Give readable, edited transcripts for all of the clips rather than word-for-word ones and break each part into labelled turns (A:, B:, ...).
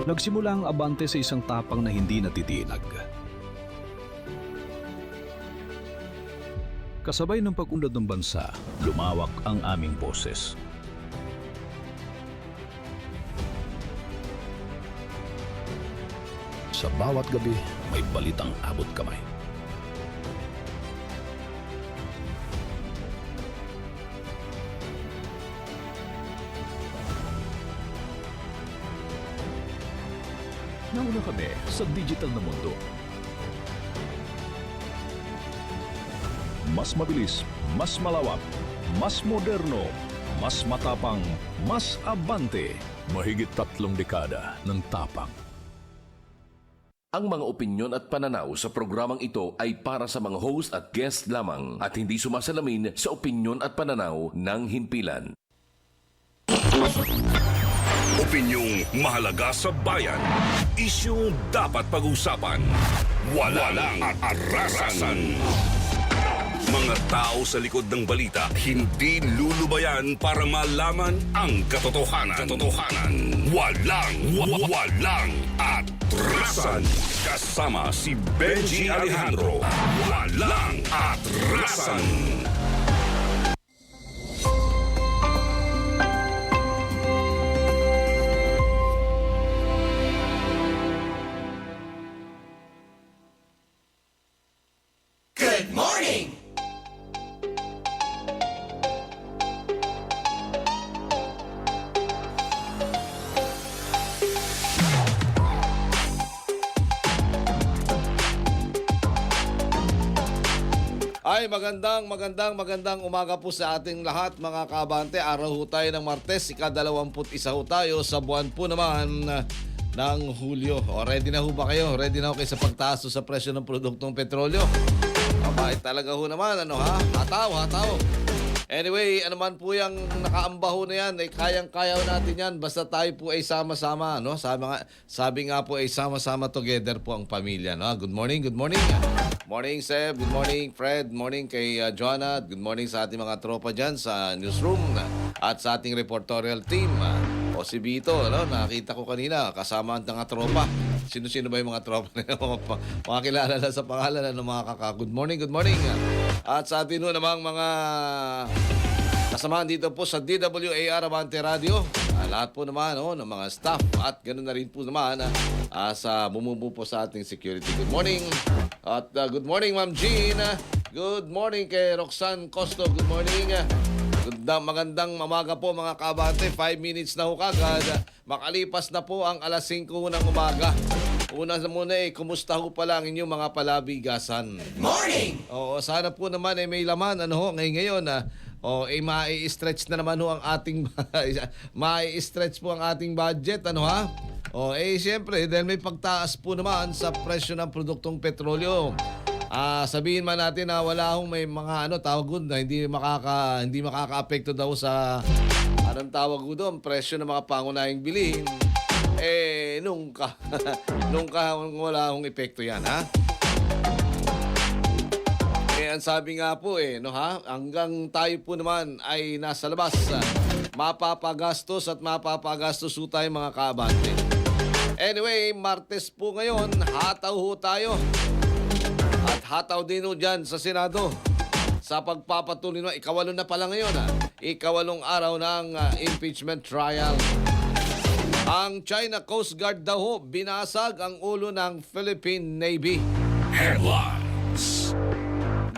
A: Nagsimula ang Abante sa isang tapang na hindi natitinag. Kasabay ng pag-unlad ng bansa, lumawak ang aming boses. Sa bawat gabi, may balitang abot kamay. Nauna kami sa digital na mundo. Mas mabilis, mas malawak, mas moderno, mas matapang, mas abante. Mahigit 3 dekada ng tapang.
B: Ang mga opinyon at pananaw sa programang ito ay para sa mga host at guest lamang at hindi sumasalamin sa opinyon at pananaw ng himpilan.
C: Opinyong mahalaga sa bayan. Isyung dapat pag-usapan. Walang atrasan. Mga tao sa likod ng balita, hindi lulubayan para malaman ang katotohanan. Walang atrasan. Kasama si Benji Alejandro. Walang atrasan.
D: Good morning!
E: Ay, magandang umaga po sa ating lahat mga kaabante. Araw ho tayo ng Martes, ika-21 ho tayo sa buwan po naman ng Hulyo. O, ready na ho ba kayo? Ready na ho kayo sa pagtaas sa presyo ng produktong petrolyo? Mabait talaga ho naman, ano ha? Hataw. Anyway, ano man po yung nakaambaho na yan, ay kayang-kaya natin yan basta tayo po ay sama-sama, no? Sabi nga po ay sama-sama together po ang pamilya, no? Good morning. Morning, Seb. Good morning, Fred. Good morning kay Joanna. Good morning sa ating mga tropa dyan sa newsroom at sa ating reportorial team. O si Vito, no? Nakita ko kanina kasama ang mga tropa. Sino-sino ba yung mga tropa na yun? Mga kilala na sa pangalan ng mga kaka. Good morning. At sa atin namang mga kasamahan dito po sa DWAR Abante Radio. Lahat po naman ng mga staff at ganoon na rin po naman sa bumubuo po sa ating security. Good morning. At good morning Ma'am Jean. Good morning kay Roxanne Costo. Good morning. Magandang umaga po mga kabante. 5 minutes na ho kagad. Makalipas na po ang alas 5 ng umaga. Una na muna kumusta ho pala ang inyong mga palabigasan?
D: Morning!
E: Oo, sana po naman may laman ngayon mai-stretch na naman ho ang ating mai-stretch po ang ating budget siyempre dahil may pagtaas po naman sa presyo ng produktong petrolyo. Sabihin man natin na wala hong may mga na hindi makaka-apekto daw sa anong tawag doon, presyo ng mga pangunahing bilihin. Nungka wala hong epekto yan, ha? Ang sabi nga po hanggang tayo po naman ay nasa labas, mapapagastos ho tayo mga kaabante. Anyway, Martes po ngayon, hataw ho tayo. At hataw din ho dyan sa Senado sa pagpapatuloy ikawalo na pala ngayon, ikawalong araw ng impeachment trial. Ang China Coast Guard daw ho, binasag ang ulo ng Philippine Navy.
C: Headlines.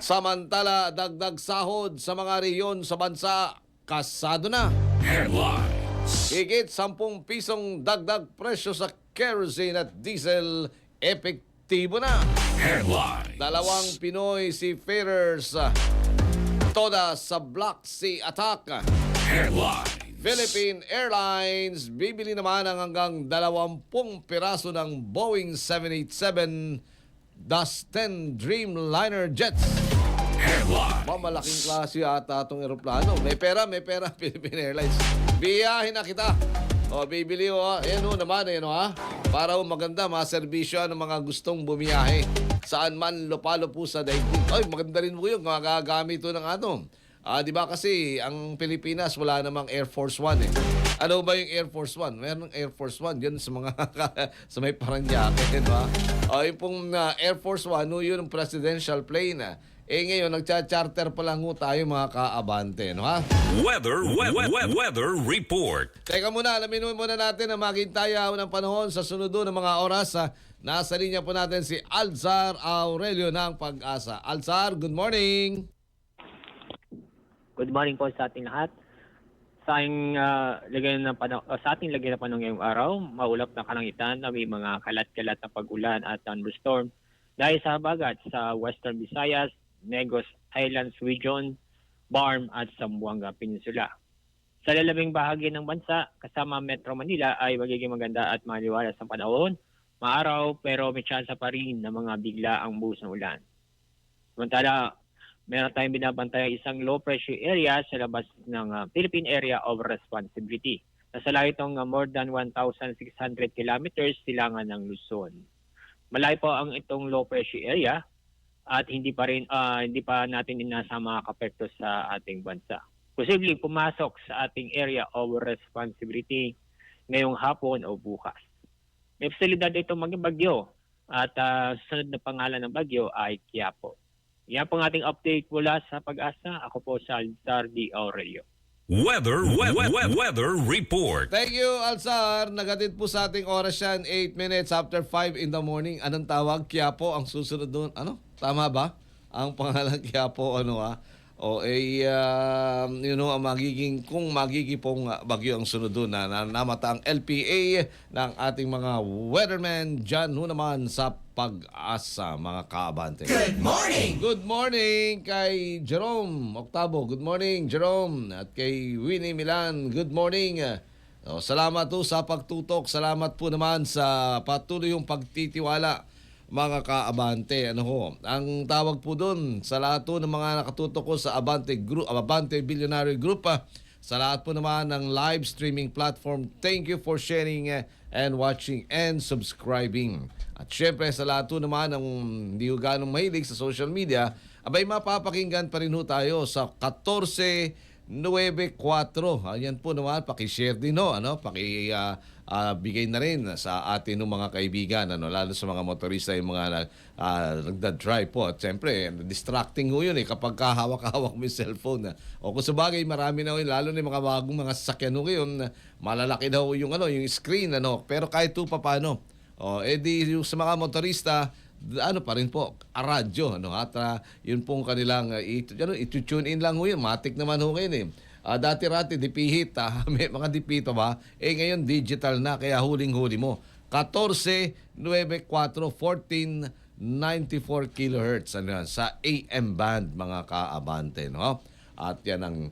E: Samantala, dagdag sahod sa mga rehiyon sa bansa, kasado na.
C: Headlines.
E: Higit 10 pisong dagdag presyo sa kerosene at diesel, epektibo na.
C: Headlines.
E: 2 Pinoy seafarers toda sa Black Sea attack.
C: Headlines.
E: Philippine Airlines bibili naman ng hanggang 20 piraso ng Boeing 787-10 Dreamliner jets.
C: Headlines.
E: Malaking klase ata itong eroplano. May pera, Philippine Airlines. Biyahin na kita. Bibili naman, para maganda, maserbisyo ng mga gustong bumiyahe. Saan man lupalo po sa daigdig. Maganda rin po yun, magagamit ito ng di ba kasi ang Pilipinas wala namang Air Force One Ano ba yung Air Force One? Meron Air Force One yun sa mga sa may Paranaque, di ba? O yung pong Air Force One, no, yun ang presidential plane. Ngayon, nagcha-charter pa lang ho tayo mga kaabante, no ha?
C: Weather report.
E: Teka muna, alamin muna natin na maghintaya ng panahon sa sunod ng mga oras. Nasa linya po natin si Alzar Aurelio ng Pag-asa. Alzar, good morning!
F: Good morning po sa ating lahat. Sa ating lagay na panahon ngayong araw, maulap na kalangitan na may mga kalat-kalat na pag-ulan at thunderstorm dahil sa habagat sa Western Visayas, Negros Highlands Region, Barm at Zamboanga Peninsula. Sa lalabing bahagi ng bansa, kasama Metro Manila ay magiging maganda at maliwalas ang panahon, maaraw pero may tsansa pa rin ng mga bigla ang buhos ng ulan. Samantala, meron tayong binabantay isang low pressure area sa labas ng Philippine Area of Responsibility. Nasa layo itong more than 1,600 kilometers silangan ng Luzon. Malayo po ang itong low pressure area at hindi pa natin inasa makakapekto sa ating bansa. Posibleng pumasok sa ating area of responsibility ngayong hapon o bukas. May posibilidad itong maging bagyo at sunod na pangalan ng bagyo ay Quiapo. Yan po ang ating update mula sa Pag-asa. Ako po si Alzar D. Aurelio.
C: Weather report.
E: Thank you, Alzar. Nagatid po sa ating oras yan, 8 minutes after 5 in the morning. Anong tawag? Quiapo ang susunod doon. Ano? Tama ba? Ang pangalan Quiapo, ano O ang magiging, kung magiging pong bagyo ang sunod doon na namata ang LPA ng ating mga weathermen dyan naman sa Pag-asa, mga kaabante.
D: Good morning!
E: Good morning kay Jerome Octavo. Good morning, Jerome. At kay Winnie Milan. Good morning. Salamat po sa pagtutok. Salamat po naman sa patuloy yung pagtitiwala, mga kaabante. Ang tawag po doon sa lahat ng mga nakatutok ko sa Abante Group, Abante Billionaire Group, sa lahat po naman ng live streaming platform, thank you for sharing and watching and subscribing. At syempre sa lahat po naman ng hindi ko ganong mahilig sa social media, abay mapapakinggan pa rin tayo sa 1494. Ayan po naman, pakishare din bigay na rin sa atin ng mga kaibigan, lalo sa mga motorista, yung mga nagda-drive po. At siyempre, distracting ho yun kapag hawak-hawak mo yung cellphone. O kung sabagay, marami na yun, lalo na yung mga bagong mga sasakyan ho ngayon, malalaki daw yung screen, Pero kahit pa paano, yung sa mga motorista, pa rin po, radyo, at yun pong kanilang i-tune in lang ho yun, matik naman ho ngayon dati-rati dipihit, may mga dipito ba? Ngayon digital na, kaya huling-huli mo. 1494, 1494 kilohertz sa AM band, mga kaabante, At yan ang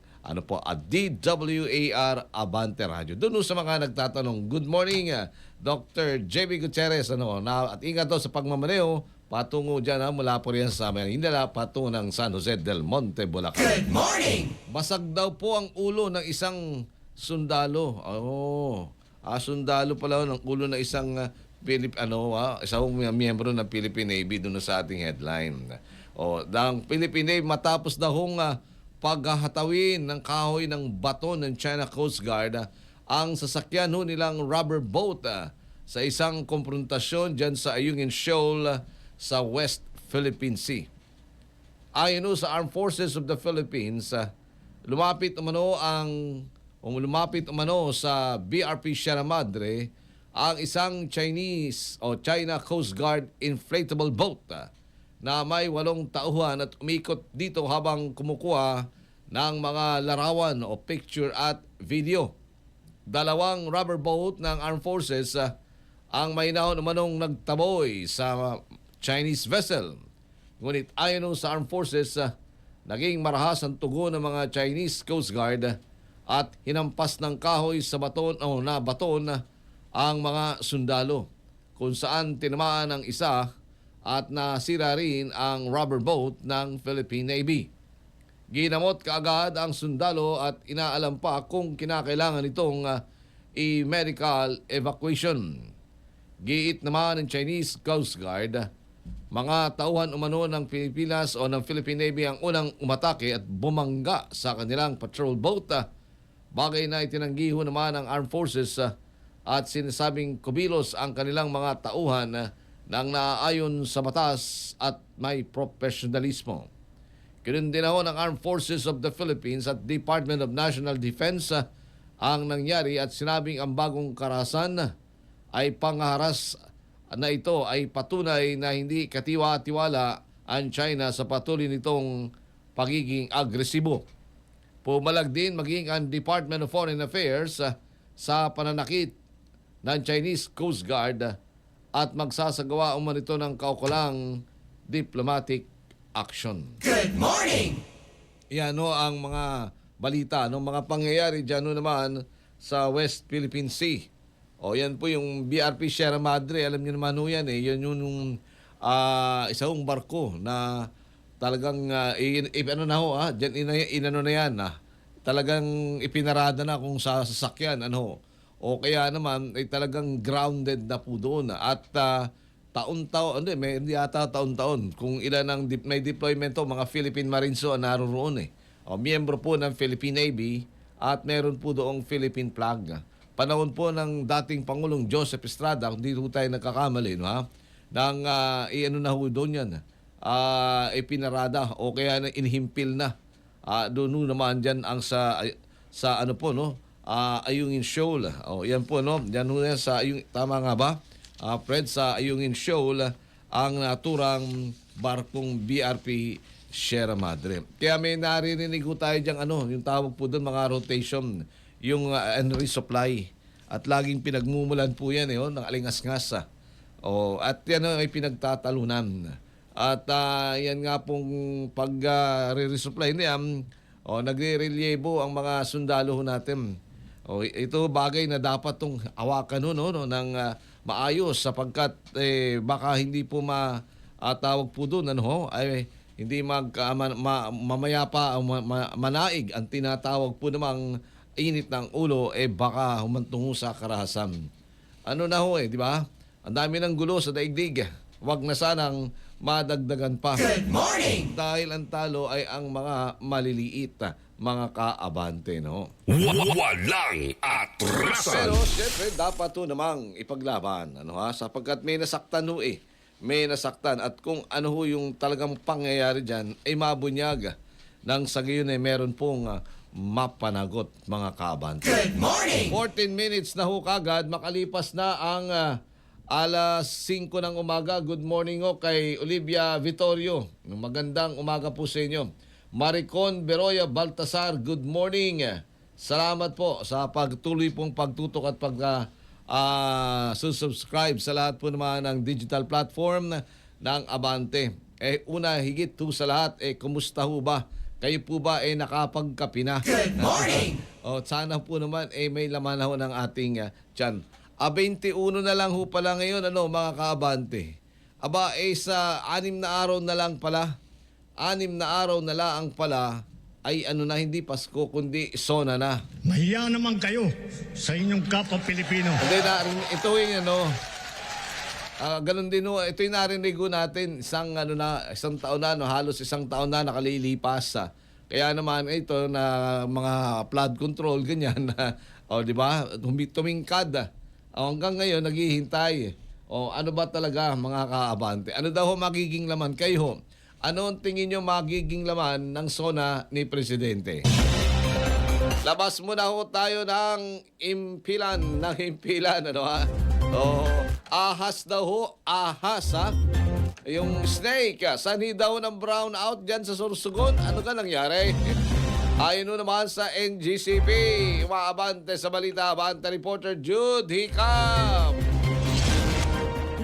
E: DWAR Abante Radio. Doon sa mga nagtatanong, good morning, Dr. JB Gutierrez, at ingat daw sa pagmamaneho, patungo dyan mula po riyan sa amin. Hindi na patungo ng San Jose del Monte, Bulacan.
D: Good morning!
E: Basag daw po ang ulo ng isang sundalo. Sundalo pala ng ulo ng isang isang miyembro ng Philippine Navy doon sa ating headline. Ang Philippine Navy matapos daw paghahatawin ng kahoy ng bato ng China Coast Guard ang sasakyan nilang rubber boat sa isang komprontasyon dyan sa Ayungin Shoal sa West Philippine Sea. Ayon sa Armed Forces of the Philippines, lumapit umano sa BRP Sierra Madre ang isang China Coast Guard inflatable boat na may 8 tauhan at umikot dito habang kumukuha ng mga larawan o picture at video. 2 rubber boat ng Armed Forces ang may umanong nagtaboy sa Chinese vessel. Ngunit ayon sa Armed Forces, naging marahas ang tugon ng mga Chinese Coast Guard at hinampas ng kahoy sa baton ang mga sundalo, kung saan tinamaan ang isa at nasira rin ang rubber boat ng Philippine Navy. Ginamot kaagad ang sundalo at inaalam pa kung kinakailangan itong i-medical evacuation. Giit naman ng Chinese Coast Guard, mga tauhan umano ng Pilipinas o ng Philippine Navy ang unang umatake at bumangga sa kanilang patrol boat Bagay na itinanggi ho naman ng Armed Forces at sinasabing kumilos ang kanilang mga tauhan nang naaayon sa batas at may profesionalismo. Kinundina ho ng Armed Forces of the Philippines at Department of National Defense ang nangyari at sinabing ang bagong karahasan ay pangharas na ito ay patunay na hindi katiwa-tiwala ang China sa patuloy nitong pagiging agresibo. Pumalag din maging ang Department of Foreign Affairs sa pananakit ng Chinese Coast Guard at magsasagawa umano ito ng kaukulang diplomatic action.
D: Good morning!
E: Yan ho ang mga balita, no? Mga pangyayari dyan ho naman sa West Philippine Sea. O yan po yung BRP Sierra Madre, alam niyo naman ho yan eh. Yan yung isang barko na talagang ano na ho dyan inano na yan talagang ipinarada na kung sa sasakyan ano o kaya naman ay talagang grounded na po doon at taon-taon hindi ata taon-taon kung ilan ang may deployment mga Philippine Marines o naroon eh. O miyembro po ng Philippine Navy at meron po doong Philippine flag. Panahon po ng dating Pangulong Joseph Estrada, kung di po tayo nagkakamali, no, nang iano na ho doon yan, ipinarada o kaya na inhimpil na. Doon naman dyan ang sa ano po, no, Ayungin Shoal. O yan po, no, dyan ho yan sa tama nga ba? Fred, sa Ayungin Shoal, ang naturang barkong BRP Sierra Madre. Kaya may naririnig ko tayo dyan, yung tawag po doon, mga rotation, yung resupply. At laging pinagmumulan po yan, ng alingas-ngas. At yan ay pinagtatalunan. At yan nga pong pag-resupply niya, nagre-relievo ang mga sundalo natin. Ito bagay na dapat tong awakan ng maayos sapagkat baka hindi po matawag po doon ay hindi mamaya pa manaig ang tinatawag po namang init ng ulo baka humantungo sa karahasan. Ano na ho di ba? Ang dami ng gulo sa daigdig. Wag na sanang madagdagan pa.
D: Good morning!
E: Dahil ang talo ay ang mga maliliit mga kaabante, no?
C: Walang atrasan.
E: Pero siyempre dapat to namang ipaglaban, sapagkat may nasaktan ho May nasaktan at kung ano ho yung talagang pangyayari dyan ay mabunyag nang sa gayon meron pong mapanagot mga kaabante.
D: Good morning!
E: 14 minutes na ho kagad, makalipas na ang alas 5 ng umaga. Good morning ho kay Olivia Vittorio. Magandang umaga po sa inyo. Maricon Beroya Baltasar, good morning. Salamat po sa pagtuloy pong pagtutok at susubscribe sa lahat po naman ng digital platform ng Abante. Una higit po sa lahat, kumusta ho ba? Kayo po ba nakapagkape na?
D: Good morning!
E: Sana po naman may laman ho ng ating tiyan. 21 na lang ho pala ngayon, mga kaabante. Aba, sa 6 na araw na lang pala. 6 na araw na lang pala ay hindi Pasko kundi Sona na.
G: Mahiya naman kayo sa inyong kapwa Pilipino.
E: Hindi ito yung ganun din ho, ito yung narinig natin isang taon na, halos isang taon na nakalilipas. Kaya naman ito na mga flood control ganyan di ba? Tumingkad. Hanggang ngayon naghihintay. Ano ba talaga mga kaabante? Ano daw magiging laman kayo? Ano ang tingin nyo magiging laman ng Sona ni Presidente? Labas muna ho tayo ng impilan. Ahas daw ho. Ahas Yung snake. Sanhi daw ng brown out dyan sa Sorsogon. Ano ka nangyari? Ayon naman sa NGCP. Umaabante sa balita. Abante reporter Jude Hicam.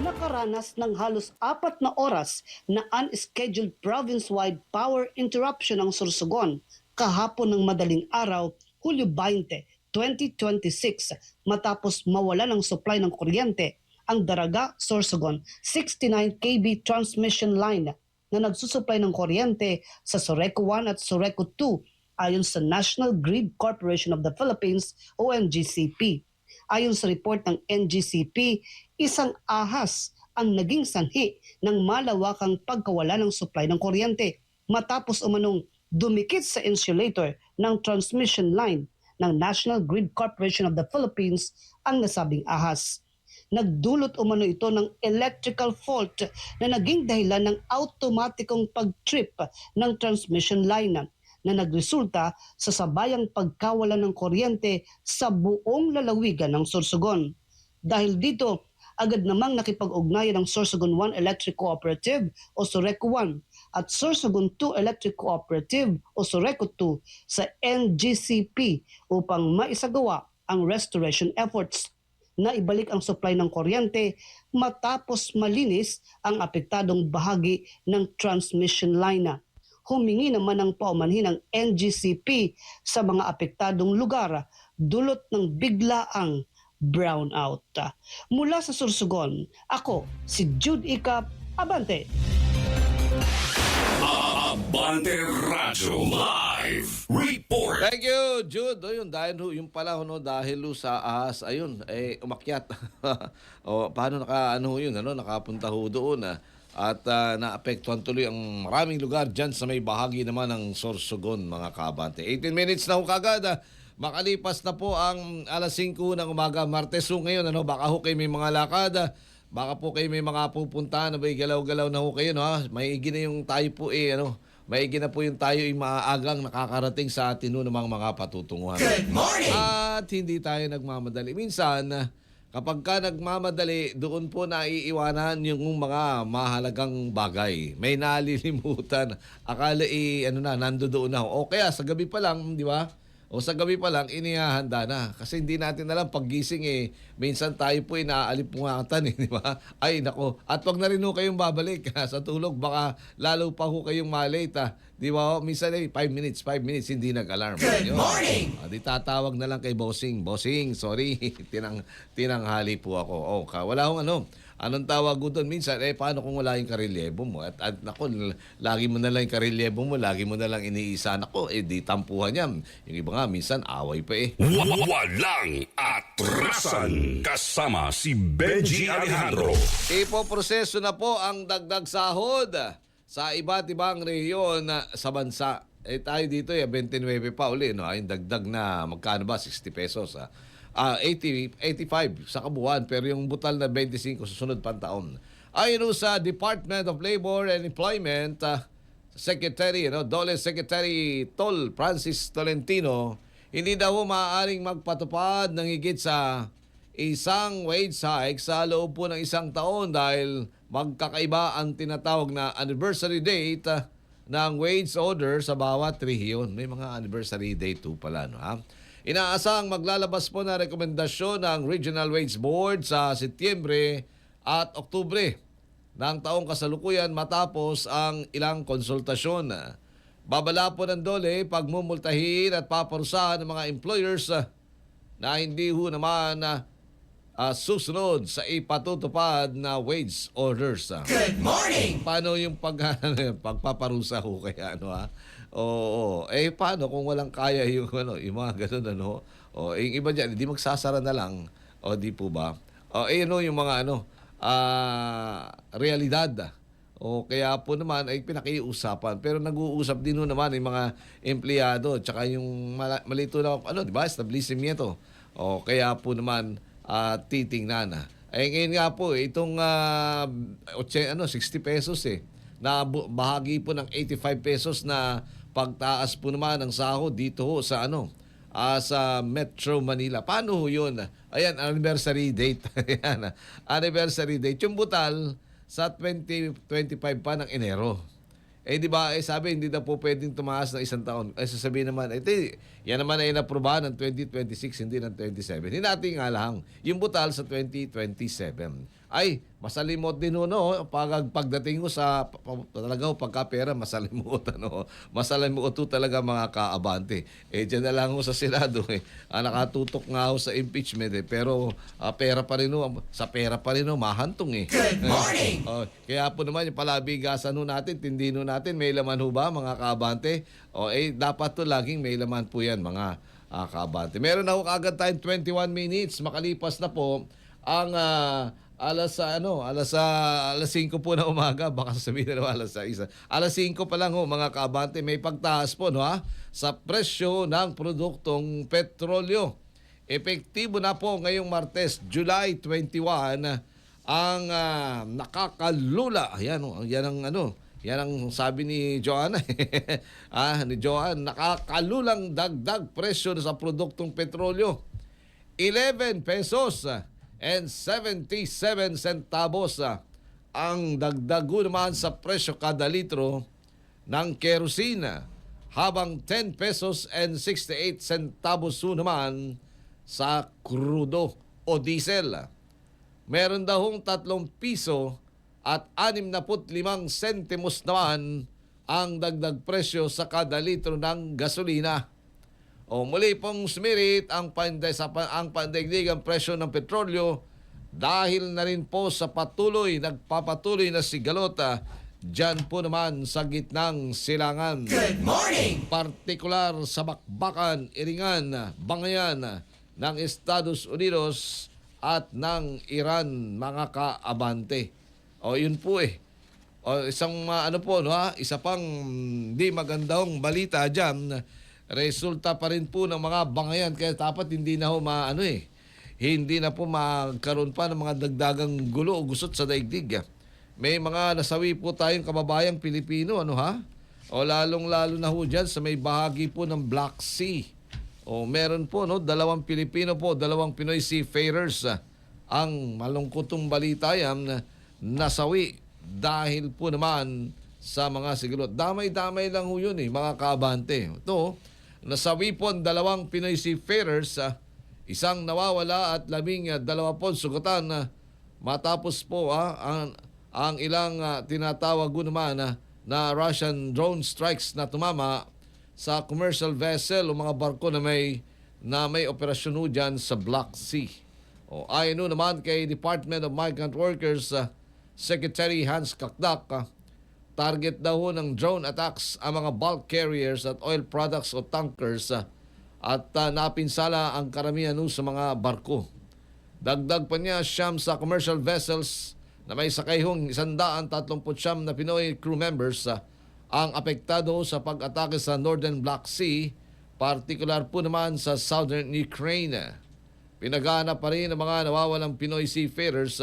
H: Nakaranas ng halos 4 na oras na unscheduled province-wide power interruption ang Sorsogon kahapon ng madaling araw, Hulyo 20, 2026 matapos mawala ng supply ng kuryente ang Daraga Sorsogon 69 kV transmission line na nagsusupply ng kuryente sa Soreco 1 at Soreco 2 ayon sa National Grid Corporation of the Philippines o NGCP. Ayon sa report ng NGCP, isang ahas ang naging sanhi ng malawakang pagkawala ng supply ng kuryente matapos umanong dumikit sa insulator ng transmission line ng National Grid Corporation of the Philippines ang nasabing ahas. Nagdulot umano ito ng electrical fault na naging dahilan ng automatikong pag-trip ng transmission line na nagresulta sa sabayang pagkawala ng kuryente sa buong lalawigan ng Sorsogon. Dahil dito, agad namang nakipag-ugnayan ng Sorsogon 1 Electric Cooperative o Soreco 1 at Sorsogon 2 Electric Cooperative o Soreco 2 sa NGCP upang maisagawa ang restoration efforts na ibalik ang supply ng kuryente matapos malinis ang apektadong bahagi ng transmission line. Humingi naman ng paumanhin ng NGCP sa mga apektadong lugar dulot ng biglaang brownout. Mula sa Sorsogon, ako si Jude Icap, Abante.
C: Abante Radyo Live Report.
E: Thank you, Jude. O yun, dahil yung pala, dahil sa ahas, ayun, umakyat. O, paano nakapunta ho doon, at naapektuhan tuloy ang maraming lugar dyan sa may bahagi naman ng Sorsogon, mga kaabante. 18 minutes na ho kagad, makalipas na po ang alas 5 ng umaga, Martes ho ngayon, baka ho kayo may mga lakad, baka po kayo may mga pupuntahan, galaw-galaw na ho kayo, maigi na yung tayo po maigi na po yung tayo maagang nakakarating sa atin ng mga patutunguhan.
D: Good morning!
E: At hindi tayo nagmamadali. Minsan, kapag ka nagmamadali, doon po naiiwanan yung mga mahalagang bagay. May nalilimutan. Akala nando doon na. O kaya sa gabi pa lang, di ba? O sa gabi pa lang, inihahanda na. Kasi hindi natin alam, paggising minsan tayo po naaalipungatan, di ba? Ay, nako. At wag na rin ho kayong babalik sa tulog. Baka lalo pa ho kayong malate, di ba? Minsan 5 minutes, hindi nag-alarm.
D: Good morning!
E: Di tatawag na lang kay Bossing. Bossing, sorry, tinanghali po ako. Wala akong anong tawag ko doon? Minsan, paano kung wala yung karelyebo mo? At nako, lagi mo na lang yung karelyebo mo, lagi mo na lang iniisa. Nako, di tampuhan yan. Yung iba nga, minsan away pa
C: Walang atrasan. Kasama si Benji Alejandro.
E: Ipoproseso na po ang dagdag sahod sa iba't ibang rehiyon sa bansa. Tayo dito, 29 pa uli, yung dagdag na magkano ba? 60 pesos. 85 sa kabuuan, pero yung butal na 25 sa sunod pang taon. Ayon sa Department of Labor and Employment Secretary, DOLE Secretary Francis Tolentino, hindi daw maaaring magpatupad ng higit sa isang wage hike sa loob po ng isang taon dahil magkakaiba ang tinatawag na anniversary date ng wage order sa bawat rehiyon. May mga anniversary date po pala, Inaasang maglalabas po na rekomendasyon ng Regional Wage Board sa Setyembre at Oktubre ng taong kasalukuyan matapos ang ilang konsultasyon. Babala po ng DOLE pagmumultahin at paparusahan ng mga employers na hindi ho naman susunod sa ipatutupad na wage orders.
D: Good morning!
E: Paano yung pagpaparusa ho kaya Oo. Paano kung walang kaya yung yung mga ganun yung iba diyan hindi magsasara na lang. Di po ba? Yung mga realidad. Kaya po naman ay pinakiusapan. Pero nag-uusap din naman yung mga empleyado tsaka yung malito na di ba, establishmento. Kaya po naman titingnan. Ngayon nga po itong 60 pesos na bahagi po ng 85 pesos na pagtaas po naman ng sahod dito sa sa Metro Manila. Paano ho yun? Ayan, anniversary date. Ayan, anniversary date. Yung butal sa 2025 pa ng Enero. Di ba, sabi, hindi na po pwedeng tumaas ng isang taon. Sasabihin naman, yan naman ay naprobahan ng 2026, hindi ng 27. Hindi natin nga lang, yung butal sa 2027. Ay, masalimot din pagdating ko sa talaga pagkapera, masalimot masalimot talaga mga kaabante. Diyan na lang sa Senado nakatutok nga sa impeachment pero pera pa rin sa pera pa rin mahantong
D: Good morning!
E: Kaya po naman yung palabigasan natin, tindi natin, may laman ba mga kaabante? Dapat laging may laman po yan mga kaabante. Meron na kagad tayong 21 minutes makalipas na po ang alas 5 po na umaga, baka sabihin na naman alas 6. Alas 5 pa lang ho mga kaabante, may pagtaas po no ha sa presyo ng produktong petrolyo. Epektibo na po ngayong Martes, July 21 ang nakakalula. Yan ang sabi ni Joanna. Ni Joanne, nakakalulang dagdag presyo sa produktong petrolyo. 11 pesos and 77 centavos ang dagdago naman sa presyo kada litro ng kerosene, habang 10 pesos and 68 centavos naman sa krudo o diesel. Meron daw 3 piso at 65 sentimos naman ang dagdag presyo sa kada litro ng gasolina. O muli pong sumirit ang pandaigdigang presyo ng petrolyo dahil na rin po sa nagpapatuloy na sigalota dyan po naman sa gitnang silangan.
D: Good morning!
E: Partikular sa bakbakan, iringan, bangayan ng Estados Unidos at ng Iran, mga kaabante. O yun po O isang isa pang di magandang balita diyan, resulta pa rin po ng mga bangayan, kaya dapat hindi na hindi na po magkaroon pa ng mga dagdagang gulo o gusot sa daigdig. May mga nasawi po tayong kababayang Pilipino, o lalong-lalo na ho dyan sa may bahagi po ng Black Sea. O meron po 2 Pilipino po, 2 Pinoy seafarers ang malungkotong balita yan nasawi dahil po naman sa mga sigalot. Damay-damay lang ho yun mga kaabante. Ito, nasawi po ang 2 Pinoy seafarers, isang nawawala at 12 sugatan matapos po ang ilang tinatawag naman na Russian drone strikes na tumama sa commercial vessel o mga barko na may operasyon dyan sa Black Sea. O ayon naman kay Department of Migrant Workers Secretary Hans Kakdak, target daw ng drone attacks ang mga bulk carriers at oil products o tankers at napinsala ang karamihan sa mga barko. Dagdag pa niya, siyam sa commercial vessels na may sakayhong 139 na Pinoy crew members ang apektado sa pag-atake sa Northern Black Sea, partikular po naman sa Southern Ukraine. Pinaghahanap pa rin ang mga nawawalang Pinoy seafarers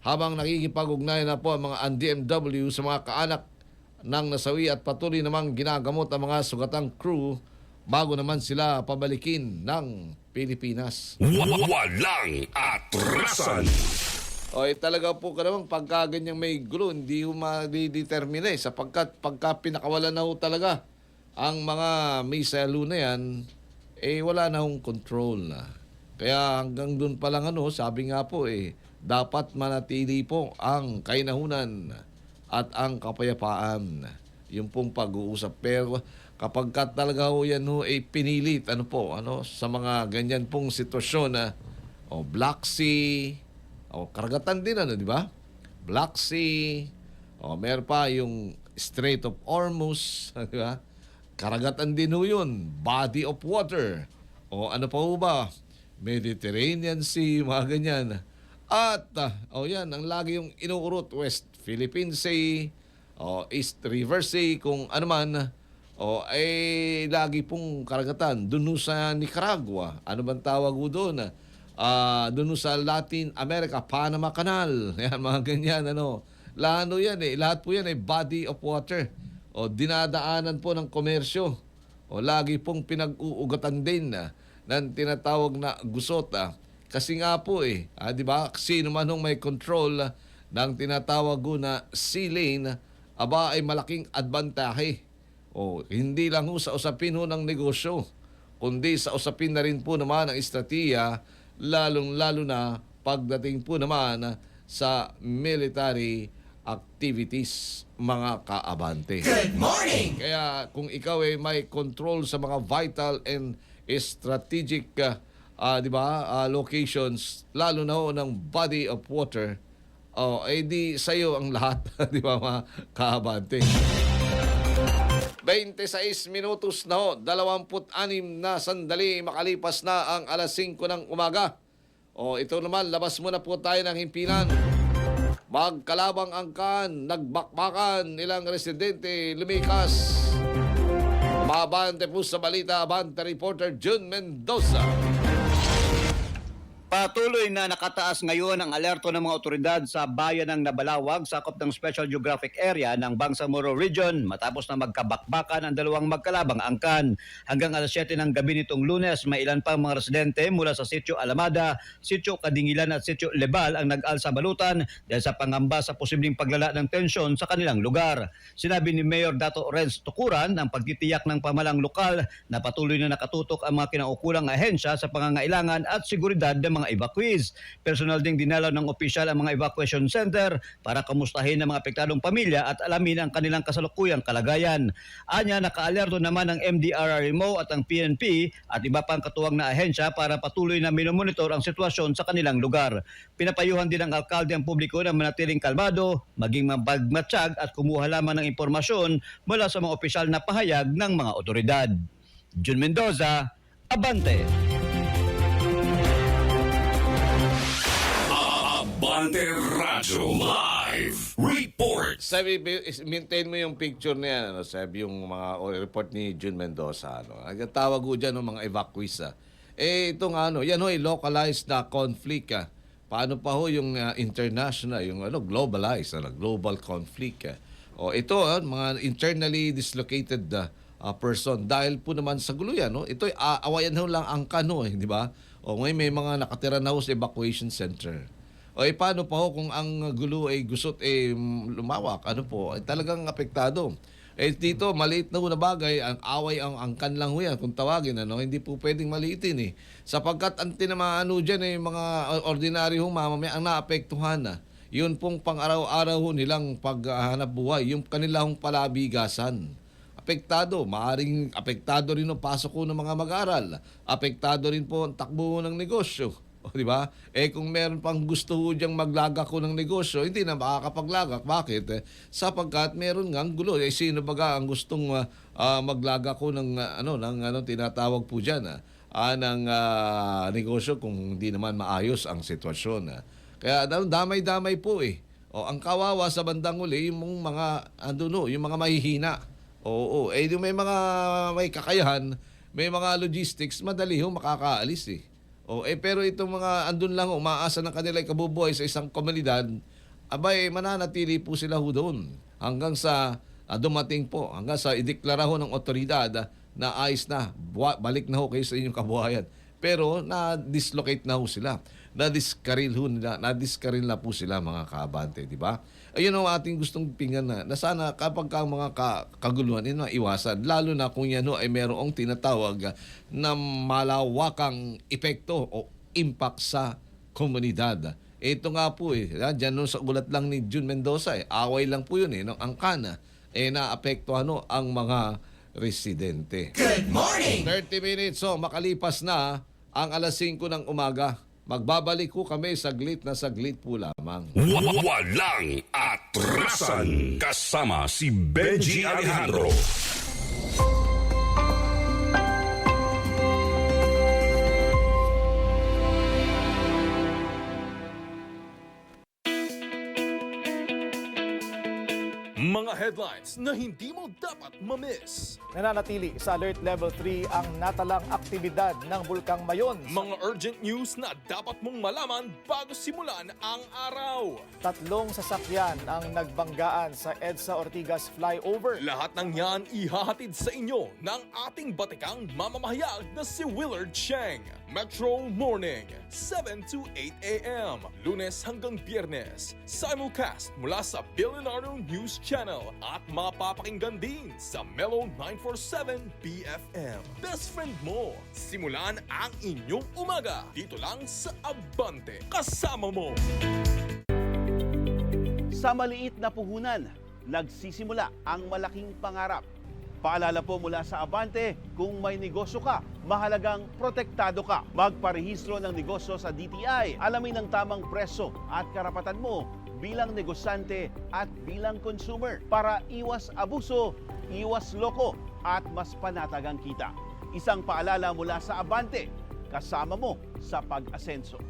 E: habang nakikipag-ugnay na po ang mga DMW sa mga kaanak ng nasawi at patuloy namang ginagamot ang mga sugatang crew bago naman sila pabalikin ng Pilipinas.
C: Walang atrasan.
E: Talaga po naman pagka ganyang may gulo, hindi ho ma-determine sapagkat pagka pinakawalan na ho talaga ang mga missile na yan, wala na hong control na. Kaya hanggang dun pa lang sabi nga po dapat manatili po ang kainahunan at ang kapayapaan. Yung pong pag-uusap. Pero kapag talaga ho yan pinilit sa mga ganyan pong sitwasyon Black Sea, karagatan din di ba? Black Sea, meron pa yung Strait of Hormuz, di ba? Karagatan din yun, body of water. Ano pa ba? Mediterranean Sea, mga ganyan. At, yan, ang lagi yung inuurot, West Philippine Sea, East River Sea, kung ano man, lagi pong karagatan. Doon sa Nicaragua, ano bang tawag doon? Doon sa Latin America, Panama Canal, yan, mga ganyan, Lano yan lahat po yan body of water. Dinadaanan po ng komersyo. Lagi pong pinag-uugatan din ng tinatawag na gusot. Kasi nga po di ba, sino man may control ng tinatawag na sea lane, ay malaking adbantahe. Hindi lang sa usapin ng negosyo, kundi sa usapin na rin po naman ang estratiya, lalong-lalo na pagdating po naman sa military activities, mga kaabante.
D: Good morning!
E: Kaya kung ikaw may control sa mga vital and strategic locations, lalo na ng body of water, di sa'yo ang lahat, di ba mga kaabante? 26 minutos na 26 na sandali makalipas na ang alas 5 ng umaga. O ito naman, labas muna po tayo ng himpilan. Magkalabang angkan, nagbakbakan, ilang residente lumikas. Mabante po sa balita, Abante reporter Jun Mendoza.
I: Patuloy na nakataas ngayon ang alerto ng mga otoridad sa bayan ng Nabalawag, sakop ng Special Geographic Area ng Bangsamoro Region matapos na magkabakbakan ang dalawang magkalabang angkan. Hanggang alas 7 ng gabi nitong Lunes, may ilan pang mga residente mula sa Sitio Alamada, Sitio Kadingilan at Sitio Lebal ang nag-alsa balutan dahil sa pangamba sa posibleng paglala ng tensyon sa kanilang lugar. Sinabi ni Mayor Dato Renz Tukuran ng pagtitiyak ng pamalang lokal na patuloy na nakatutok ang mga kinaukulang ahensya sa pangangailangan at seguridad ng mga evacuees. Personal ding dinalaw ng opisyal ang mga evacuation center para kamustahin ang mga apektadong pamilya at alamin ang kanilang kasalukuyang kalagayan. Anya, nakaalerto naman ang MDRRMO at ang PNP at iba pang katuwang na ahensya para patuloy na minomonitor ang sitwasyon sa kanilang lugar. Pinapayuhan din ng alkalde ang publiko na manatiling kalmado, maging mapagmatsyag at kumuha lamang ng impormasyon mula sa mga opisyal na pahayag ng mga otoridad. Jun Mendoza, Abante.
C: Abante Radyo Live Report.
E: Sabi, maintain mo yung picture na yan, ano, sabi yung mga report ni Jun Mendoza. Ano. Nagtawag ko dyan ng mga evacuees. Ito nga, yan localized na conflict. Paano pa ho yung international, yung globalized, global conflict. Ito, mga internally dislocated person. Dahil po naman sa gulo yan, ito awayan ho lang angkan, di ba? Ngayon may mga nakatira na ho sa evacuation center. Paano pa ho kung ang gulo ay gusot lumawak? Talagang apektado. Dito, maliit na ho na bagay, ang away, ang angkan lang ho yan, kung tawagin, hindi po pwedeng maliitin Sapagkat ang tinamaan ho dyan, mga ordinaryong mamamaya ang naapektuhan yun pong pang-araw-araw ho nilang paghanap buhay, yung kanilang palabigasan. Apektado, maaring apektado rin ang pasok ko ng mga mag-aaral. Apektado rin po ang takbo ng negosyo. Di ba? Kung meron pang gusto ho diyang maglagak ko ng negosyo, hindi na makakapaglagak. Bakit? Sapagkat meron nga ang gulo. Sino baga ang gustong maglagak ko ng tinatawag po diyan ng negosyo kung hindi naman maayos ang sitwasyon. Kaya damay-damay po ang kawawa sa bandang uli yung mga yung mga mahihina. Yung may kakayahan, may mga logistics, madali ho makakaalis pero itong mga andun lang umaasa ng kanilang kabubuhay sa isang komunidad, mananatili po sila ho doon hanggang sa dumating po, hanggang sa ideklara ho ng otoridad na ayos na, balik na ho kayo sa inyong kabuhayan. Pero na-dislocate na ho sila. Na-diskaril na po sila mga kaabante, di ba? Ayun ang ating gustong pinggan na sana kapag ka mga kaguluhan iwasan, lalo na kung yan ay merong tinatawag na malawakang epekto o impact sa komunidad. Ito nga po dyan sa ulat lang ni Jun Mendoza away lang po yun ng angkana naapektuhan ang mga residente.
D: Good morning!
E: 30 minutes makalipas na ang alas 5 ng umaga. Magbabalik ko kami saglit po lamang.
C: Walang atrasan. Kasama si Benji Alejandro.
A: Mga headlines na hindi mo dapat ma-miss.
J: Nananatili sa Alert Level 3 ang natalang aktibidad ng Bulkang Mayon.
A: Mga urgent news na dapat mong malaman bago simulan ang araw.
J: 3 sasakyan ang nagbanggaan sa EDSA Ortigas Flyover.
A: Lahat ng yan ihahatid sa inyo ng ating batikang mamamahayag na si Willard Cheng. Metro Morning, 7 to 8 a.m. Lunes hanggang Biyernes. Simulcast mula sa Billionaire News Channel at mapapakinggan din sa Mellow 947 BFM. Best friend mo, simulan ang inyong umaga dito lang sa Abante. Kasama mo!
K: Sa maliit na puhunan, nagsisimula ang malaking pangarap. Paalala po mula sa Abante, kung may negosyo ka, mahalagang protektado ka. Magparehistro ng negosyo sa DTI. Alamin ang tamang presyo at karapatan mo bilang negosyante at bilang consumer para iwas abuso, iwas loko at mas panatagang kita. Isang paalala mula sa Abante, kasama mo sa pag-asenso.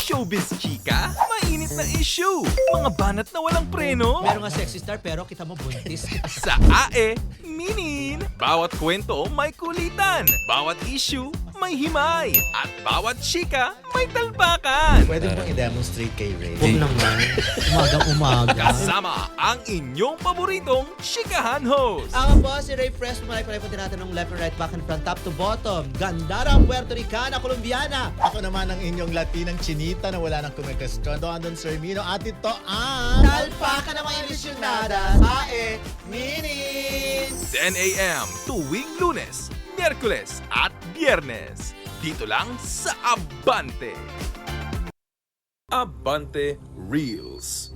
A: Showbiz chika? Mainit na issue. Mga banat na walang preno.
D: Meron nga sexy star pero kita mo buntis.
A: Sa AE, minin. Bawat kwento may kulitan. Bawat issue may himay. At bawat chika may talpakan.
L: Pwede mo i-demonstrate kay Ray?
D: Huwag naman. Umagang-umaga.
A: Kasama ang inyong paboritong chikahan host.
D: Ako po si Ray Fresh. Malay-palay po din natin ng left and right, back and front, top to bottom. Gandara, Puerto Ricana, Colombiana.
L: Ako naman ang inyong Latinang chinita na wala nang kumikastron. Andon Sir Mino at ito ang...
D: Talpakan ng mga emisyonada sa Minin!
A: 10 a.m. tuwing Lunes, Miyerkules at Biyernes. Dito lang sa Abante. Abante Reels.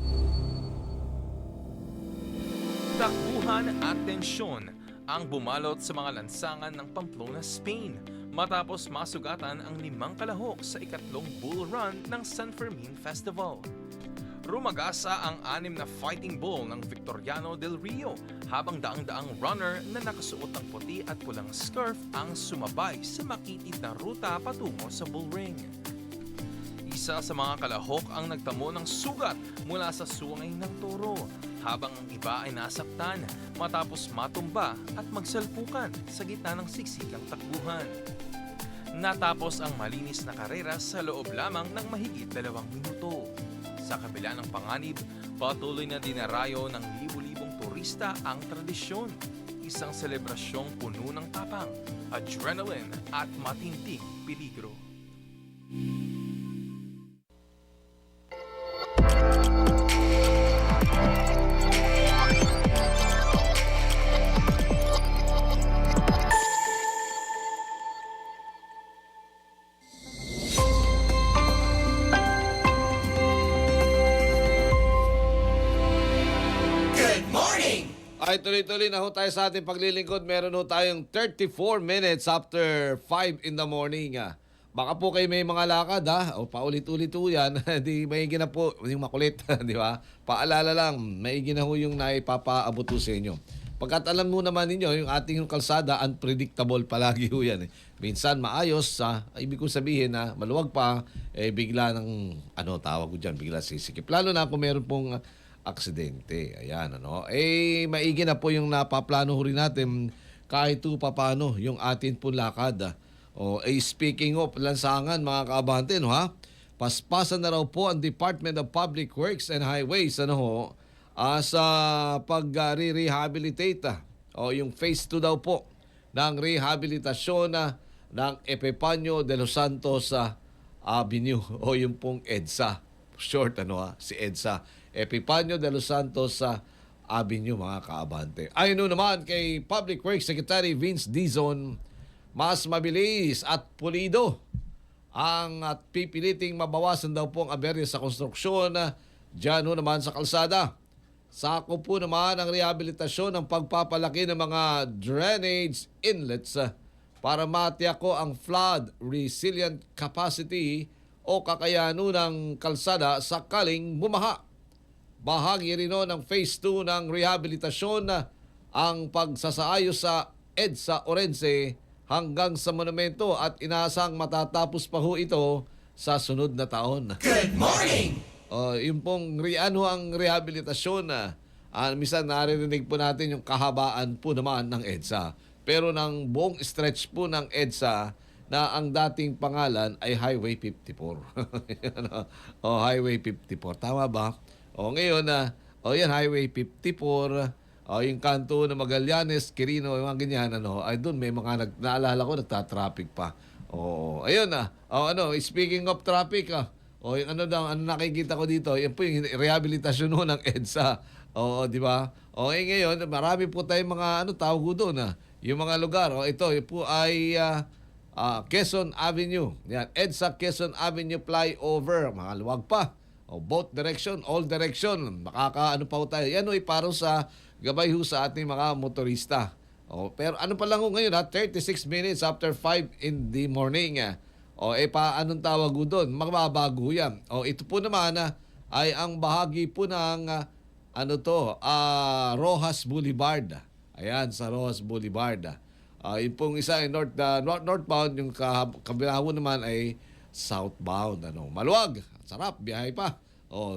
A: Takbuhan at tensyon ang bumalot sa mga lansangan ng Pamplona, Spain matapos masugatan ang 5 kalahok sa ikatlong bull run ng San Fermin Festival. Rumagasa ang 6 na fighting bull ng Victoriano del Rio habang daang-daang runner na nakasuot ng puti at pulang scarf ang sumabay sa makitid na ruta patungo sa bull ring. Isa sa mga kalahok ang nagtamo ng sugat mula sa sungay ng toro habang ang iba ay nasaktan matapos matumba at magsalpukan sa gitna ng siksikang takbuhan. Natapos ang malinis na karera sa loob lamang ng mahigit 2 minuto. Sa kabila ng panganib, patuloy na dinarayo ng libu-libong turista ang tradisyon. Isang selebrasyong puno ng tapang, adrenaline at matinding peligro.
E: Ay, tuloy-tuloy na ho tayo sa ating paglilingkod. Meron ho tayong 34 minutes after 5 in the morning. Baka po kayo may mga lakad o paulit-ulit ho yan. Di maigi na po yung makulit, di ba? Paalala lang, maigi na ho yung naipapaabot ho sa inyo. Pagkat alam mo naman ninyo, yung ating kalsada, unpredictable palagi ho yan. Minsan maayos, ibig kong sabihin na maluwag pa, bigla ng, tawag ko dyan, bigla sisikip. Lalo na kung meron pong aksidente. Ayan, maigi na po yung napaplano ho rin natin kahit paano yung atin po lakad. Speaking of lansangan, mga kaabante, paspasan na raw po ang Department of Public Works and Highways, sa pag-rehabilitate, yung phase 2 daw po ng rehabilitasyon ng Epifanio de los Santos Avenue, yung pong EDSA. Short, si EDSA. Epifanio de los Santos Avenue, mga kaabante. Ayon naman kay Public Works Secretary Vince Dizon, mas mabilis at pulido at pipiliting mabawasan daw po ang aberya sa konstruksyon dyan naman sa kalsada. Sakop po naman ang rehabilitasyon ng pagpapalaki ng mga drainage inlets para matiyak ko ang flood resilient capacity o kakayano ng kalsada sakaling bumaha. Bahagi rin ng phase 2 ng rehabilitasyon ang pagsasaayos sa EDSA Orense hanggang sa monumento at inaasang matatapos pa ho ito sa sunod na taon.
D: Good morning!
E: Yung pong ang rehabilitasyon, minsan naririnig po natin yung kahabaan po naman ng EDSA. Pero ng buong stretch po ng EDSA na ang dating pangalan ay Highway 54. Highway 54. Tama ba? Ngayon yan, Highway 54, yung kanto ng Magallanes, Quirino, yung mga ganyan, ay doon may mga naalala ko, nagta-traffic pa. Ayun speaking of traffic, yung nakikita ko dito, yan po yung rehabilitasyon ng EDSA. Di ba? Ngayon, marami po tayong mga, tawag ko doon, yung mga lugar. Ito po ay Quezon Avenue. Yan, EDSA Quezon Avenue flyover, mga luwag pa. Both direction, all direction. Makakaano pa ho tayo. Yan parang sa gabay ho sa ating mga motorista. Pero ano pa lang ho ngayon 36 minutes after 5 in the morning. Anong tawag ho doon? Magbabago yan. Ito po naman ay ang bahagi po ng Rojas Boulevard. Ayan, sa Rojas Boulevard. Yung pong isa ay northbound, yung kabilang ho naman ay southbound. Maluwag, sarap, biyahe pa.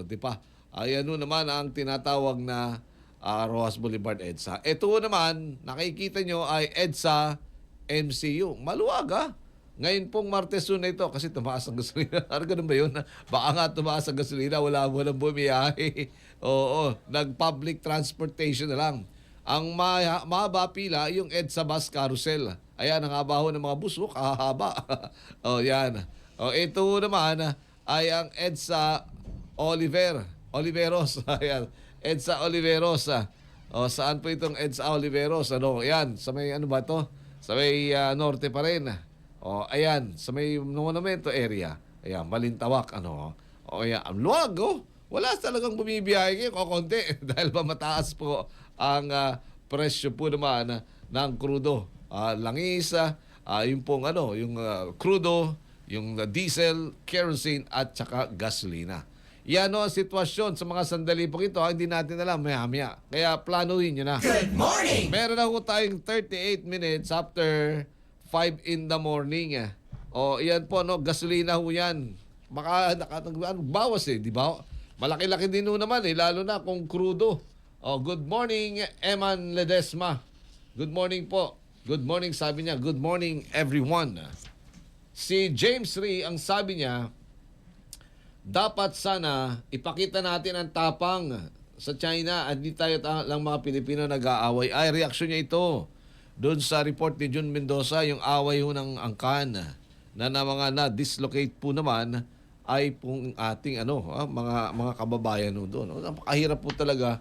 E: Di pa. Ayan ho naman ang tinatawag na Rojas Boulevard EDSA. Ito ho naman, nakikita nyo ay EDSA MCU. Maluwag Ngayon pong Martes na ito kasi tumaas ang gasolina. Ano ganun ba yun? Baka nga tumaas ang gasolina, walang bumiyahe. Oo, nag-public transportation na lang. Ang mahaba pila, yung EDSA Bus Carousel. Ayan, ang haba ho ng mga bus, kahaba. Yan. Ito naman ay ang EDSA Oliveros. Ayan, EDSA Oliveros. Saan po itong EDSA Oliveros? Yan, sa may ano ba to? Sa may norte pa rin. Ayan, sa may monumento area. Ayan, Balintawak. Ayan, ang luwag, Wala talagang bumibiyahe kayo, konti. Dahil ba mataas po ang presyo po naman ng krudo. Langis, yung pong yung krudo, yung diesel, kerosene, at saka gasolina. Yan ang sitwasyon sa mga sandali po ito. Hindi natin alam, maya-maya. Kaya planuhin nyo na. Good morning! Meron na po tayong 38 minutes after 5 in the morning. Yan po, gasolina ho yan. Baka bawas di ba? Malaki-laki din ho naman lalo na kung crudo. Good morning, Eman Ledesma. Good morning po. Good morning, sabi niya. Good morning, everyone. Si James Ree, ang sabi niya, dapat sana ipakita natin ang tapang sa China at di tayo lang mga Pilipino nag-aaway. Ay, reaksyon niya ito doon sa report ni Jun Mendoza, yung away ho ng angkan na mga na-dislocate po naman ay pong ating mga kababayan ho doon. Napakahirap po talaga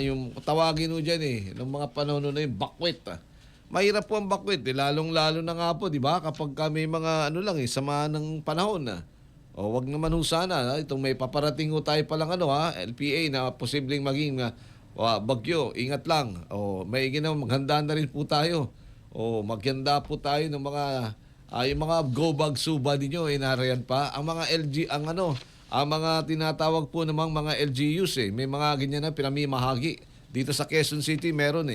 E: yung tawagin ho dyan ng mga panahon na yung bakwit. Mahirap po ang bakwit lalong-lalo na nga po, di ba? Kapag may mga sama ng panahon wag naman ho sana itong may paparating ho tayo palang LPA na posibleng maging bagyo, ingat lang. May maghanda na rin po tayo. Maghanda po tayo ng mga yung mga go bag suba ninyo inarayan pa ang mga ang mga tinatawag po namang mga LGUs may mga ganyan na pinamimahagi dito sa Quezon City meron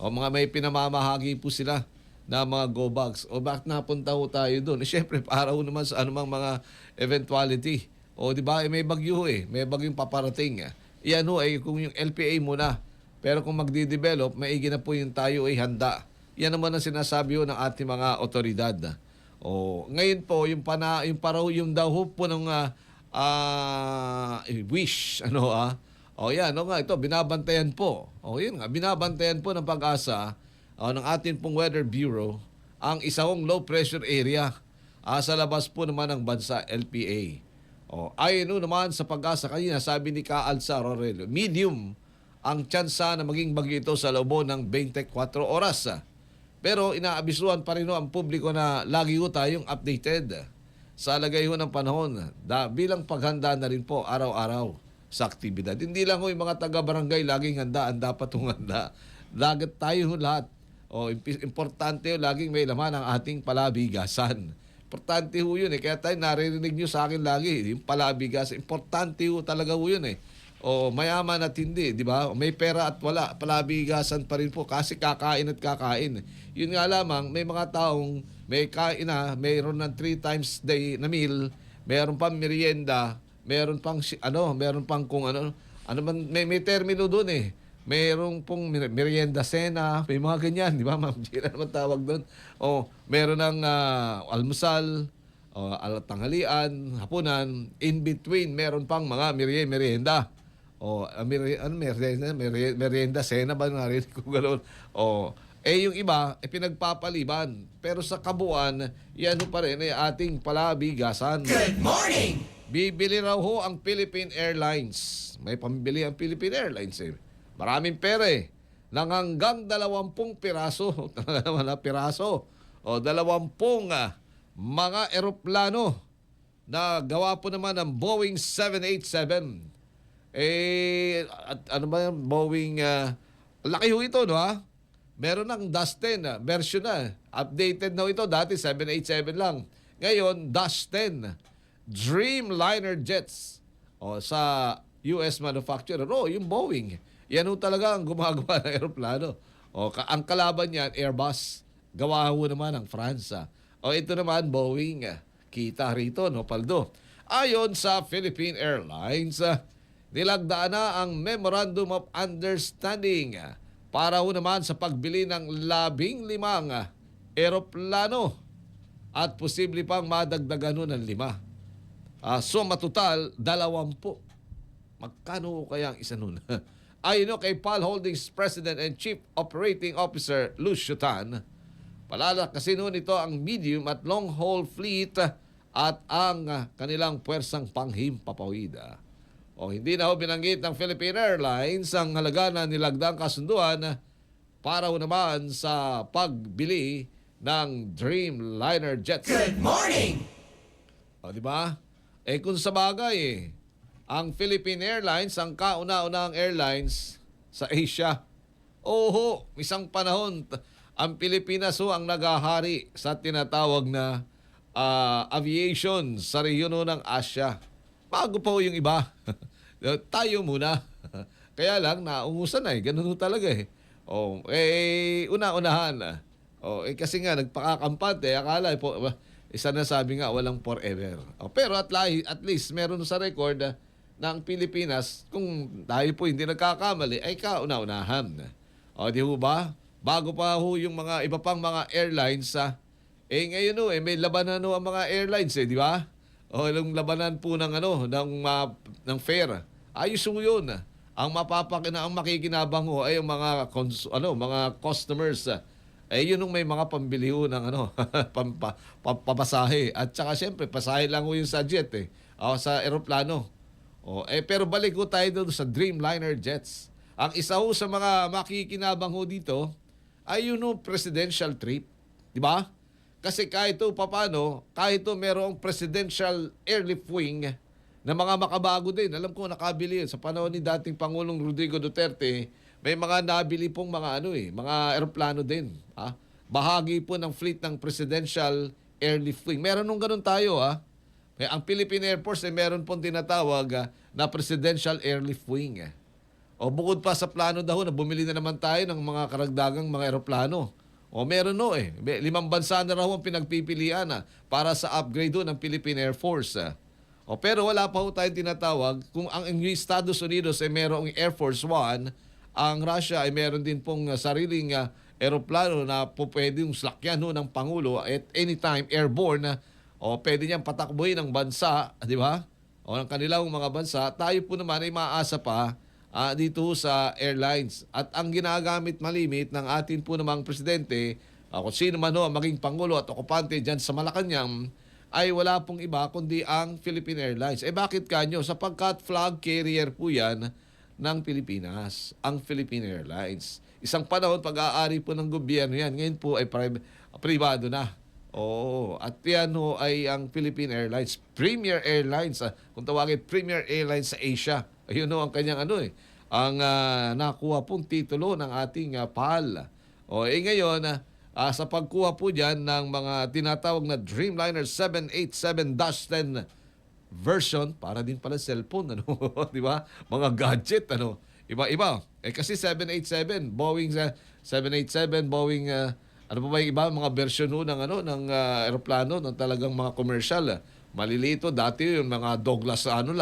E: mga may pinamamahagi po sila na mga go bags. Bakit napunta ho tayo doon? Siyempre para ho naman sa anumang mga eventuality. Di ba? May bagyo may bagyong paparating. Yan ay kung yung LPA muna. Pero kung magdi-develop, maigi na po yung tayo handa. Yan naman ang sinasabi ho ng ating mga otoridad. Ngayon po, yung daw po ng wish, yan, ito, binabantayan po. Yun nga, binabantayan po ng Pag-asa ng ating pong Weather Bureau ang isang low pressure area sa labas po naman ng bansa, LPA. Ayon naman sa Pag-asa kanina, sabi ni Kaalsa Rorel, medium ang tsansa na maging bagyo ito sa loob ng 24 oras. Pero inaabisuhan pa rin ang publiko na lagi ho tayong updated sa lagay ho ng panahon bilang paghanda na rin po araw-araw sa aktibidad. Hindi lang ho yung mga taga-barangay laging handa, ang dapat hong handa. Lagat tayo ho lahat. Importante ho, laging may laman ang ating palabigasan. Importante ho yun Kaya tayo naririnig nyo sa akin lagi, yung palabigasan. Importante ho talaga ho yun mayaman at hindi, di ba? May pera at wala, palabigasan pa rin po kasi kakain at kakain. Yun nga lamang, may mga taong may kain mayroon ng 3 times day na meal, mayroon pang merienda, mayroon pang kung may termino doon mayroon pong merienda cena, may mga ganyan, di ba? Ma'am Gira naman tawag doon. Mayroon ng almusal, tanghalian, hapunan, in between meron pang mga merienda. Merienda cena ba narinig ko gano'n? Yung iba pinagpapaliban, pero sa kabuuan yan pa rin ating palabigasan. Good morning. Bibili raw ho ang Philippine Airlines. May pambili ang Philippine Airlines Maraming pera ng hanggang 20 piraso. Talaga naman piraso. 20 mga eroplano na gawa po naman ng Boeing 787. Ano ba yung Boeing? Laki ho ito, Meron ng Dash 10 version na. Updated na ito. Dati 787 lang. Ngayon, Dash 10. Dreamliner jets. Sa US manufacturer. Yung Boeing. Yan ho talaga ang gumagawa ng aeroplano. Ang kalaban niyan, Airbus. gawa ho naman ng Fransa. O ito naman, Boeing. Kita rito, no, Paldo. Ayon sa Philippine Airlines, nilagdaan na ang Memorandum of Understanding para ho naman sa pagbili ng 15 eroplano at posible pang madagdagan ho ng 5. So matutal, 20. Magkano kaya ang isa nun? Ayon kay PAL Holdings President and Chief Operating Officer Lucio Tan, palalakasin nito ang medium at long-haul fleet at ang kanilang puwersang panghimpapawid. O hindi na ho binanggit ng Philippine Airlines ang halaga na nilagdang kasunduan para ho naman sa pagbili ng Dreamliner jets. Good morning! O di ba? Kung sa bagay ang Philippine Airlines, ang kauna-unahang airlines sa Asia. Oho, isang panahon, ang Pilipinas ho ang naghahari sa tinatawag na aviation sa rehiyon ng Asia. Bago pa ho yung iba. Tayo muna. Kaya lang, naungusan na ganun ho talaga una-unahan. Kasi nga, nagpakakampante. Akala po, isa na sabi nga, walang forever. Pero at least, meron sa record ng Pilipinas, kung tayo po hindi nagkakamali, ay kauna-unahan. Di ho ba? Bago pa ho yung mga iba pang mga airlines, ngayon may labanan ang mga airlines, di ba? Yung labanan po ng ng fare. Ayos ho yun. Ang makikinabang ho ay yung mga mga customers. Yun may mga pambili ho ng papasahe. At saka siyempre, pasahe lang ho yung sa jet sa eroplano. Pero balik ko tayo doon sa Dreamliner jets. Ang isa ho sa mga makikinabang ho dito ay presidential trip. Di ba? Kasi kahit merong presidential airlift wing na mga makabago din. Alam ko, nakabili yun. Sa panahon ni dating Pangulong Rodrigo Duterte, may mga nabili pong mga mga eroplano din. Bahagi po ng fleet ng presidential airlift wing. Meron nung ganun tayo, Ang Philippine Air Force ay meron pong tinatawag na Presidential Airlift Wing. Bukod pa sa plano daw na bumili na naman tayo ng mga karagdagang mga eroplano. Meron 5 bansa na raw ang pinagpipilian para sa upgrade ng Philippine Air Force. Pero wala pa ho tayong tinatawag kung ang Estados Unidos ay merong Air Force One, ang Russia ay meron din pong sariling eroplano na pwedeng slakyan ng Pangulo at anytime airborne. Pwede niyang patakbuhin ng bansa, di ba? Ng kanilang mga bansa. Tayo po naman ay maaasa pa dito sa airlines. At ang ginagamit malimit ng atin po namang presidente, kung sino man ang maging Pangulo at okupante dyan sa Malacanang, ay wala pong iba kundi ang Philippine Airlines. Bakit kanyo? Sapagkat flag carrier po yan ng Pilipinas, ang Philippine Airlines. Isang panahon pag-aari po ng gobyerno yan. Ngayon po ay privado na. At yan ay ang Philippine Airlines, Premier Airlines, kung tawagin Premier Airlines sa Asia. Ayun ang kanyang ang nakuha pong titulo ng ating PAL. Ngayon, sa pagkuha po dyan ng mga tinatawag na Dreamliner 787-10 version, para din pala cellphone, di ba? Mga gadget, iba-iba. Kasi 787, Boeing 787, Boeing ano pa ba yung iba, mga version ng aeroplano, ng talagang mga commercial. Malilito, dati yung mga Douglas kung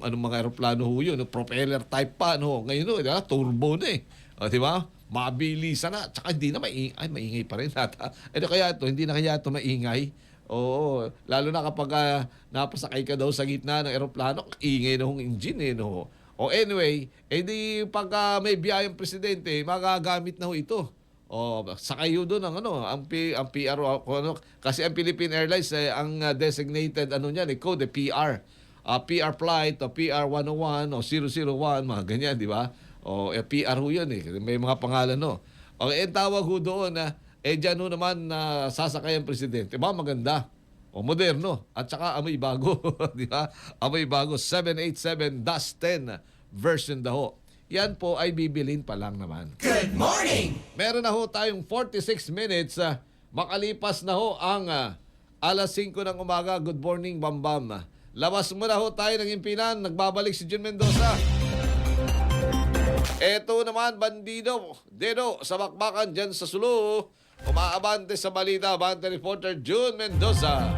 E: anong mga aeroplano yun, propeller type pa. Ngayon, turbo na di ba? Mabilisan na. Tsaka hindi na maingay pa rin. Kaya hindi na kaya ito maingay. Lalo na kapag napasakay ka daw sa gitna ng aeroplano, ingay na yung engine. Anyway, di pagka may biyayang presidente, magagamit na ito. Sakay yun doon ang PRO, kasi ang Philippine Airlines ang designated niyan, code PR. PR flight o PR 101 o 001, mga ganyan, di ba? PR ho yun may mga pangalan tawag ho doon dyan ho naman sasakay ang presidente. Maganda. Moderno. At saka amoy bago. Di ba? Amoy bago. 787-10 version daw. Yan po ay bibilin pa lang naman. Good morning! Meron na ho tayong 46 minutes. Makalipas na ho ang alas 5 ng umaga. Good morning, Bambam. Labas muna ho tayo ng impinan. Nagbabalik si Jun Mendoza. Eto naman, bandido. Dedo, sa bakbakan dyan sa Sulu. Umaabante sa balita, Abante reporter June Mendoza.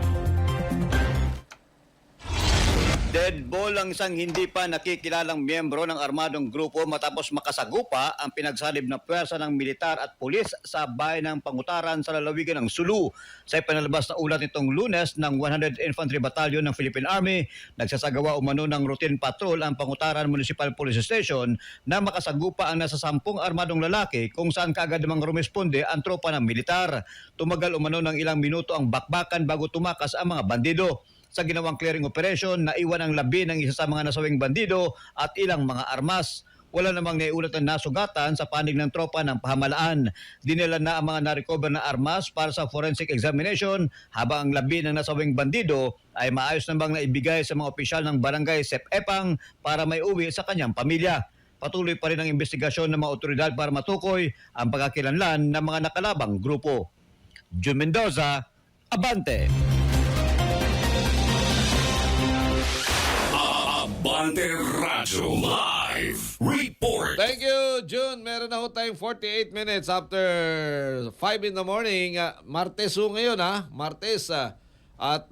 I: Dead ball ang isang hindi pa nakikilalang miyembro ng armadong grupo matapos makasagupa ang pinagsalib na pwersa ng militar at pulis sa bayan ng Pangutaran sa lalawigan ng Sulu. Sa ipinalabas na ulat nitong Lunes ng 100 Infantry Battalion ng Philippine Army, nagsasagawa umano ng routine patrol ang Pangutaran Municipal Police Station na makasagupa ang nasa 10 armadong lalaki kung saan kaagad namang rumisponde ang tropa ng militar. Tumagal umano ng ilang minuto ang bakbakan bago tumakas ang mga bandido. Sa ginawang clearing operation, naiwan ang labi ng isa sa mga nasawing bandido at ilang mga armas. Wala namang naiulat na nasugatan sa panig ng tropa ng pamahalaan. Dinala na ang mga narecover na armas para sa forensic examination habang ang labi ng nasawing bandido ay maayos namang naibigay sa mga opisyal ng barangay Sep Epang para may uwi sa kanyang pamilya. Patuloy pa rin ang investigasyon ng mga otoridad para matukoy ang pagkakilanlan ng mga nakalabang grupo. Jun Mendoza, Abante.
C: Abante Radyo Live Report.
E: Thank you, June. Meron na ho tayong 48 minutes after 5 in the morning. Martes ho ngayon, ha? Martes. At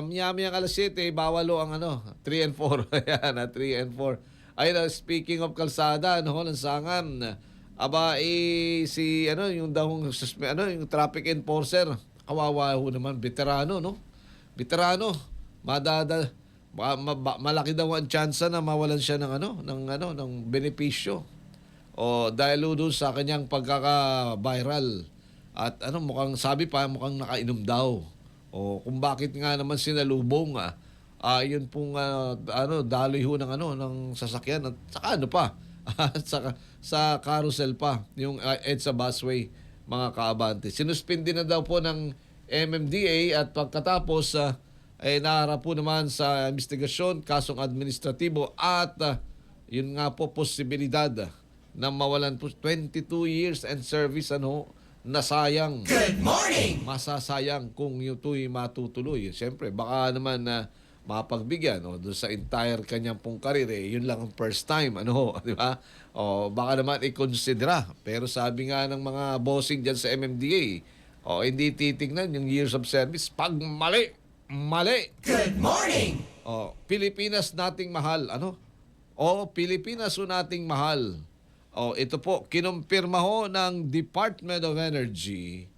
E: miyamiyang alas 7, bawal ho ang 3 and 4. Ayan, 3 and 4. Ayun, speaking of kalsada, lansangan. Aba, yung yung traffic enforcer, kawawa ho naman, veterano, no? Veterano, malaki daw ang tsansa na mawalan siya ng benepisyo. O dahil doon sa kanyang pagkaka-viral. At mukhang nakainom daw. O kung bakit nga naman sinalubong yun pong daloy ho ng sasakyan at saka sa carousel pa yung EDSA busway, mga kaabante. Sinuspindi na daw po ng MMDA at pagkatapos naharap po naman sa investigasyon, kasong administratibo at yun nga po posibilidad na mawalan po 22 years and service nasayang.
M: Good morning!
E: Masasayang kung ito'y matutuloy. Siyempre, baka naman mapagbigyan doon sa entire kanyang pong karir. Yun lang ang first time. Di ba? Baka naman i-considera. Pero sabi nga ng mga bossing dyan sa MMDA, hindi titignan yung years of service pag mali.
M: Good morning!
E: Pilipinas nating mahal. Pilipinas nating mahal. Ito po, kinumpirma ho ng Department of Energy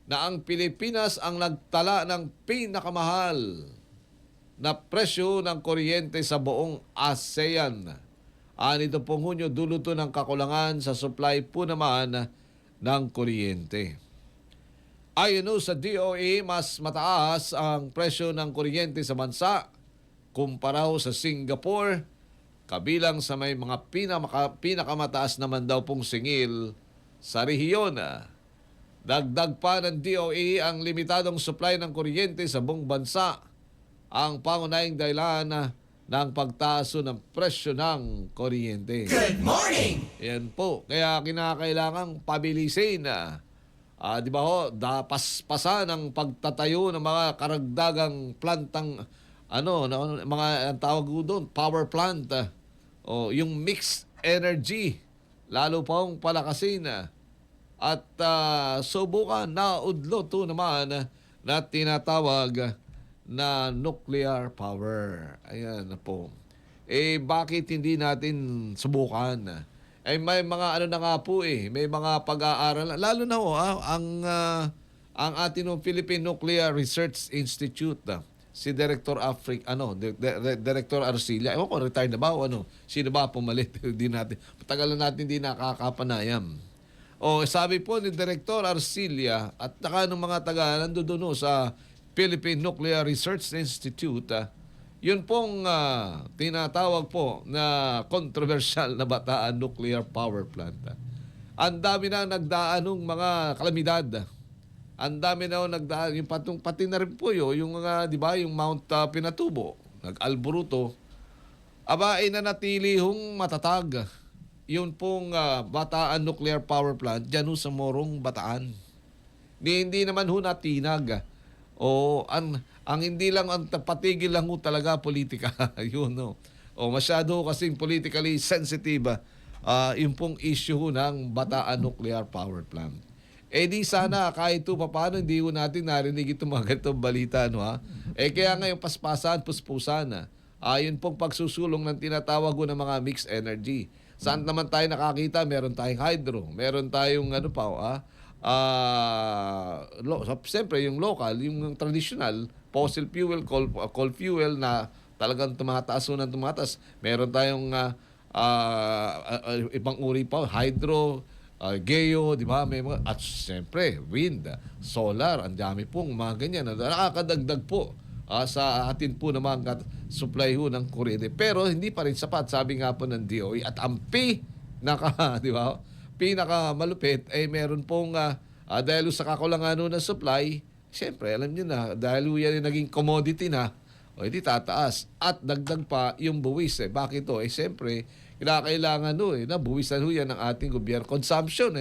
E: na ang Pilipinas ang nagtala ng pinakamahal na presyo ng kuryente sa buong ASEAN. Ito pong Hunyo, duluto ng kakulangan sa supply po naman ng kuryente. Ayon sa DOE, mas mataas ang presyo ng kuryente sa bansa kumpara sa Singapore, kabilang sa may mga pinakamataas naman daw pong singil sa rehiyon. Dagdag pa ng DOE ang limitadong supply ng kuryente sa buong bansa, ang pangunahing dahilan ng pagtaas ng presyo ng kuryente.
M: Good morning!
E: Yan po, kaya kinakailangang pabilisin di ba ho, paspasan ang pagtatayo ng mga karagdagang plantang mga tawag doon, power plant. Yung mixed energy, lalo pang palakasin. At subukan na udlo naman na tinatawag na nuclear power. Ayan po. Bakit hindi natin subukan? May mga na nga po may mga pag-aaral. Lalo na ang ating Philippine Nuclear Research Institute, si Director Director Arcilla. Ewan ko, retired na ba o sino ba pumalit? Matagal na natin hindi nakakapanayam. Sabi po ni Director Arcilla at ng mga taga nandoon sa Philippine Nuclear Research Institute, yun pong tinatawag po na controversial na Bataan Nuclear Power Plant. Ang dami na nagdaanong mga kalamidad. Ang dami na nagdaan, yung pati na rin po yung di ba, yung Mount Pinatubo, nag-Alboruto, nanatili hong matatag. Yun pong Bataan Nuclear Power Plant, dyan sa Morong, Bataan. Hindi naman natinag. Ang hindi lang, ang patigil lang talaga politika. Yun, masyado kasing politically sensitive yung pong issue ng Bataan Nuclear Power Plant. di sana kahit ito paano hindi ho natin narinig itong mga ganitong balita, no ha? Kaya ngayon paspasan, puspusan. Yun pong pagsusulong ng tinatawag ko ng mga mixed energy. Saan naman tayo nakakita? Meron tayong hydro, meron tayong ano pa, siyempre yung local, yung traditional, fossil fuel, coal fuel na talagang tumataas ho ng tumataas. Meron tayong ibang uri pa, hydro, geo, di ba? May mga, at siyempre, wind, solar, ang dami pong mga ganyan. Nakakadagdag po sa atin po naman supply ho ng kuryente. Pero hindi pa rin sapat, sabi nga po ng DOE. At ang di ba? Pinakamalupit ay meron pong dahil sa kakulangan ng supply, siyempre, alam niyo na, dahil yan naging commodity na, hindi tataas. At dagdag pa yung buwis. Bakit to? Siyempre, kinakailangan na buwisan yan ng ating gobyerno. Consumption,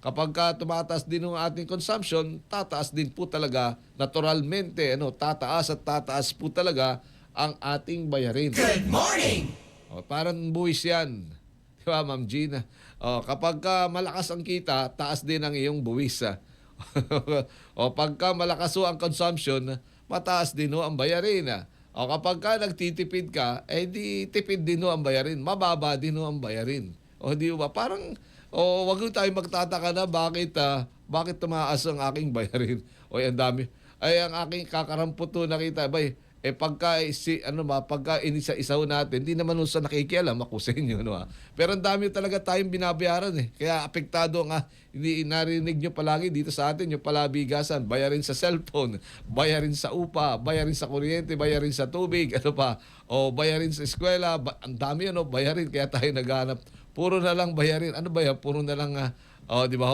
E: kapag tumataas din ang ating consumption, tataas din po talaga, naturalmente, tataas at tataas po talaga ang ating bayarin.
M: Good morning!
E: Parang buwis yan. Di ba, Ma'am Gina? Kapag malakas ang kita, taas din ang iyong buwis. Pagka malakas ang consumption, mataas din ang bayarin. Kapag nagtitipid ka, di tipid din ang bayarin. Mababa din ang bayarin. Di ba? Parang, wag tayo magtataka na bakit tumaas ang aking bayarin. Ang dami. Ang aking kakarampot nakita, pagka inisa-isaw natin, hindi naman sa nakikialam ako sa inyo. Pero ang dami talaga tayong binabayaran. Kaya apektado nga, hindi narinig nyo palagi dito sa atin, yung palabigasan, bayarin sa cellphone, bayarin sa upa, bayarin sa kuryente, bayarin sa tubig, o bayarin sa eskwela, ang dami bayarin, kaya tayo naghanap. Puro na lang bayarin. Ano ba yan? Puro na lang di ba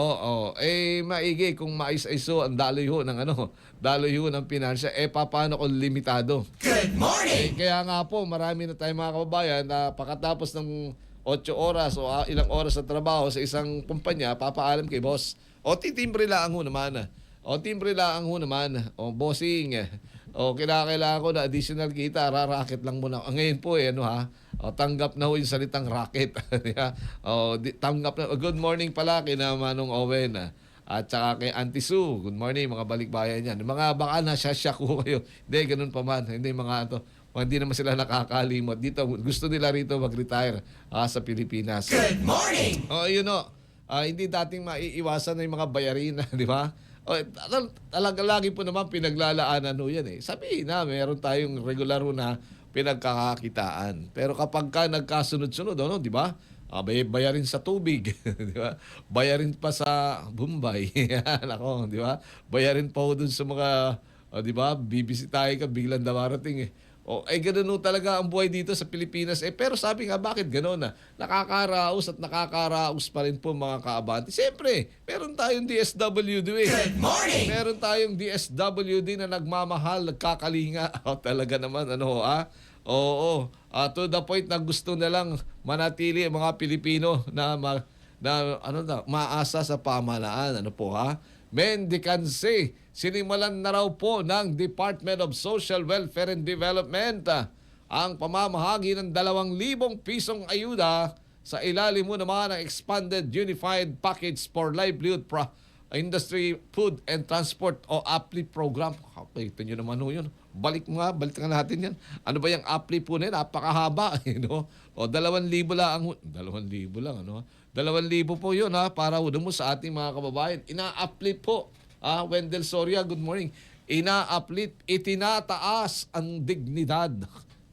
E: maigi kung mais-iso ang daloy ho ng pinansya, paano kung limitado?
M: Good morning!
E: Kaya nga po, marami na tayong mga kababayan na pagkatapos ng 8 oras o ilang oras sa trabaho sa isang kumpanya, papaalam kay boss. Titimbre lang ho naman. Bossing. Kailangan ko na additional kita, racket lang muna. Ngayon po tanggap na ho yung salitang racket. Tanggap na. Good morning pala kay Manong Owen. At saka kay Auntie Sue. Good morning mga balikbayan yan. Mga baka nasasyak ko kayo. Hindi, ganun pa man. Hindi hindi naman sila nakakalimot. Dito, gusto nila rito mag-retire sa Pilipinas.
M: Good morning!
E: Hindi dating maiiwasan na yung mga bayarin, di ba? Talaga lagi po naman pinaglalaanan yan. Sabihin na, meron tayong regular na pinagkakakitaan. Pero kapag nagkasunod-sunod, di ba? Bayarin sa tubig, di ba? Bayarin pa sa Bombay. Nako, di ba? Bayarin pa ho dun sa mga, di ba? Bibisitahin ka, biglang darating ganun talaga ang buhay dito sa Pilipinas. Pero sabi nga, bakit ganun nakakaraos at nakakaraos pa rin po mga kaabante. Siyempre, meron tayong DSWD.
M: Good morning!
E: Meron tayong DSWD na nagmamahal, nagkakalinga. Talaga naman, to the point na gusto na lang manatili ang mga Pilipino na maasa sa pamahalaan. Mendicancy. Sinimulan na raw po ng Department of Social Welfare and Development ang pamamahagi ng 2,000 pisong ayuda sa ilalim mo naman ng Expanded Unified Package for Livelihood Industry, Food and Transport o APLI program. Ito nyo naman yun. Balik natin yan. Ano ba yung APLI po na yun? Napakahaba. 2,000 lang. 2,000 lang. 2,000 po yun para mo sa ating mga kababayan. Ina-APLI po. Wendell Soria, good morning. Ina-uplift, itinataas ang dignidad.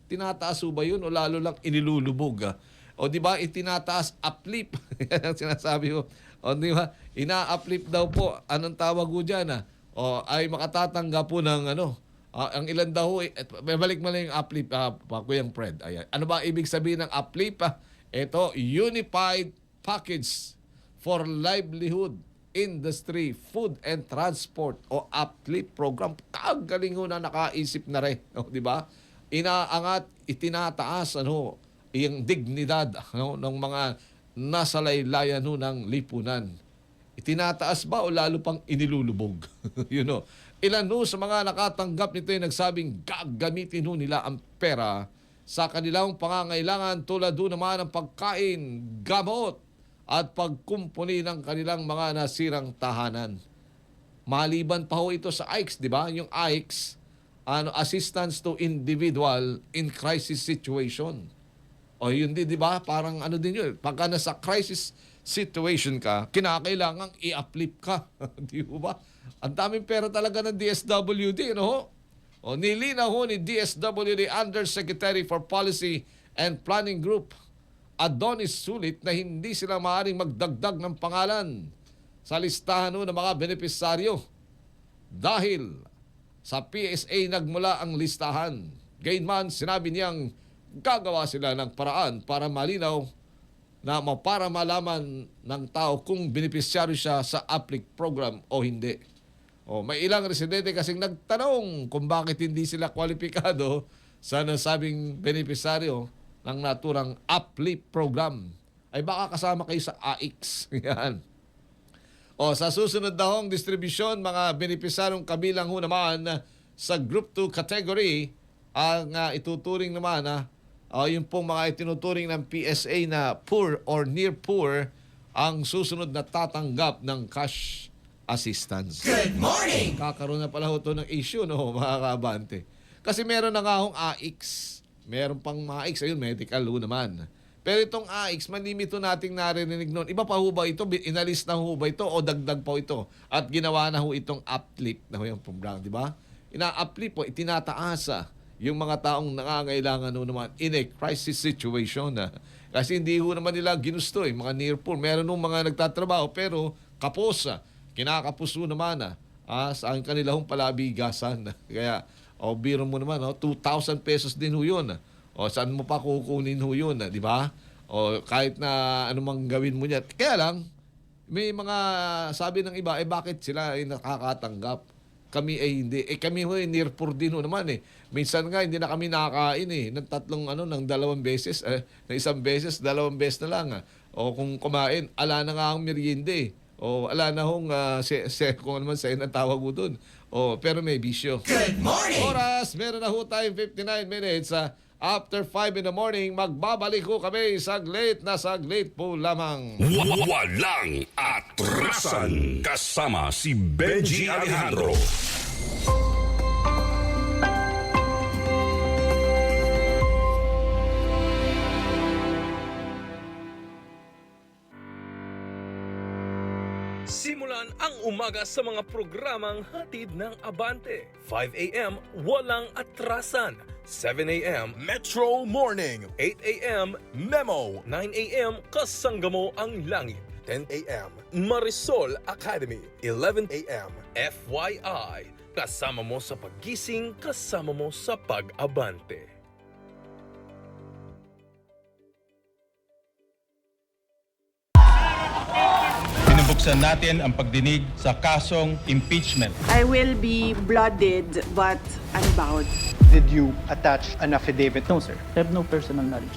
E: Tinataas ba yun o lalo lang inilulubog? Di ba itinataas, uplift. Yan ang sinasabi ko. Di ba? Ina-uplift daw po. Anong tawag ko dyan? Ay makatatanggap po ng ang ilan daw, balik mo lang yung uplift, Kuyang Fred. Ayan. Ano ba ibig sabihin ng uplift? Ito, Unified Package for Livelihood Industry, Food and Transport o uplift program. Kagaling na nakaisip na rin, di ba? Inaangat, itinataas yung dignidad ng mga nasa laylayan ng lipunan. Itinataas ba o lalo pang inilulubog? Ilan sa mga nakatanggap nito ay nagsabing gagamitin nila ang pera sa kanilang pangangailangan tulad naman ng pagkain, gamot, at pagkumpuni ng kanilang mga nasirang tahanan. Maliban pa ho ito sa AICS, di ba? Yung AICS, Assistance to Individual in Crisis Situation. O yun din, di ba? Parang ano din yun. Pagka nasa crisis situation ka, kinakailangang i-uplift ka. Di ba? Ang daming pera talaga ng DSWD, no? O nilinaw ho ni DSWD Undersecretary for Policy and Planning Group, Adonis Sulit, na hindi sila maaaring magdagdag ng pangalan sa listahan ng mga benepisaryo dahil sa PSA nagmula ang listahan. Gayunman, sinabi niyang gagawa sila ng paraan para malinaw na para malaman ng tao kung benepisyaryo siya sa APLIC program o hindi. O, may ilang residente kasing nagtanong kung bakit hindi sila kwalipikado sa nasabing benepisyaryo ng naturang APLIC program. Ay baka kasama kayo sa AICS. Yan. O, sa susunod na hong distribusyon, mga benepisaryong kabilang ho naman sa Group 2 category, ang ituturing naman yung pong mga itinuturing ng PSA na poor or near poor ang susunod na tatanggap ng cash assistance.
M: Good morning!
E: Kakaroon na pala ho ito ng issue, no, mga kabante. Kasi meron na nga hong AICS. Meron pang mga AICS. Ayun, medical ho naman. Pero itong AICS, manimito nating narinig noon. Iba pa ho ba ito? Inalis na ho ba ito? O dagdag pa ito? At ginawa na ho itong uplift na ho yung program, di ba? Ina-uplift po, itinataasa yung mga taong nangangailangan ho naman in a crisis situation. Kasi hindi ho naman nila ginusto, mga near poor. Meron ho mga nagtatrabaho pero kapos. Kinakapos ho naman sa kanila hong palabigasan. Kaya, biro mo naman, 2,000 pesos din ho yun. O saan mo pa kukunin ho yun, di ba? O kahit na anumang gawin mo niya. Kaya lang, may mga sabi ng iba, bakit sila ay nakakatanggap? Kami ay hindi. Kami ho near poor din ho naman Minsan nga hindi na kami nakakain ng ng 2 beses, na 1 beses, 2 beses na lang. O kung kumain, ala na nga ang merienda O ala na hong kung naman sa'yo ang tawag mo dun. Pero may bisyo.
M: Good morning!
E: Oras, meron na ho tayong 59 minutes. After 5 in the morning, magbabalik ho kami saglit po lamang.
C: Walang atrasan. Kasama si Benji Alejandro.
A: Simulan ang umaga sa mga programang hatid ng Abante. 5 a.m. Walang Atrasan. 7 a.m. Metro Morning. 8 a.m. Memo. 9 a.m. Kasangamo ang Langit. 10 a.m. Marisol Academy. 11 a.m. FYI. Kasama mo sa paggising, kasama mo sa pag-abante.
N: Binubuksan natin ang pagdinig sa kasong impeachment.
O: I will be blooded but unbowed.
P: Did you attach an affidavit?
Q: No, sir. I have no personal knowledge.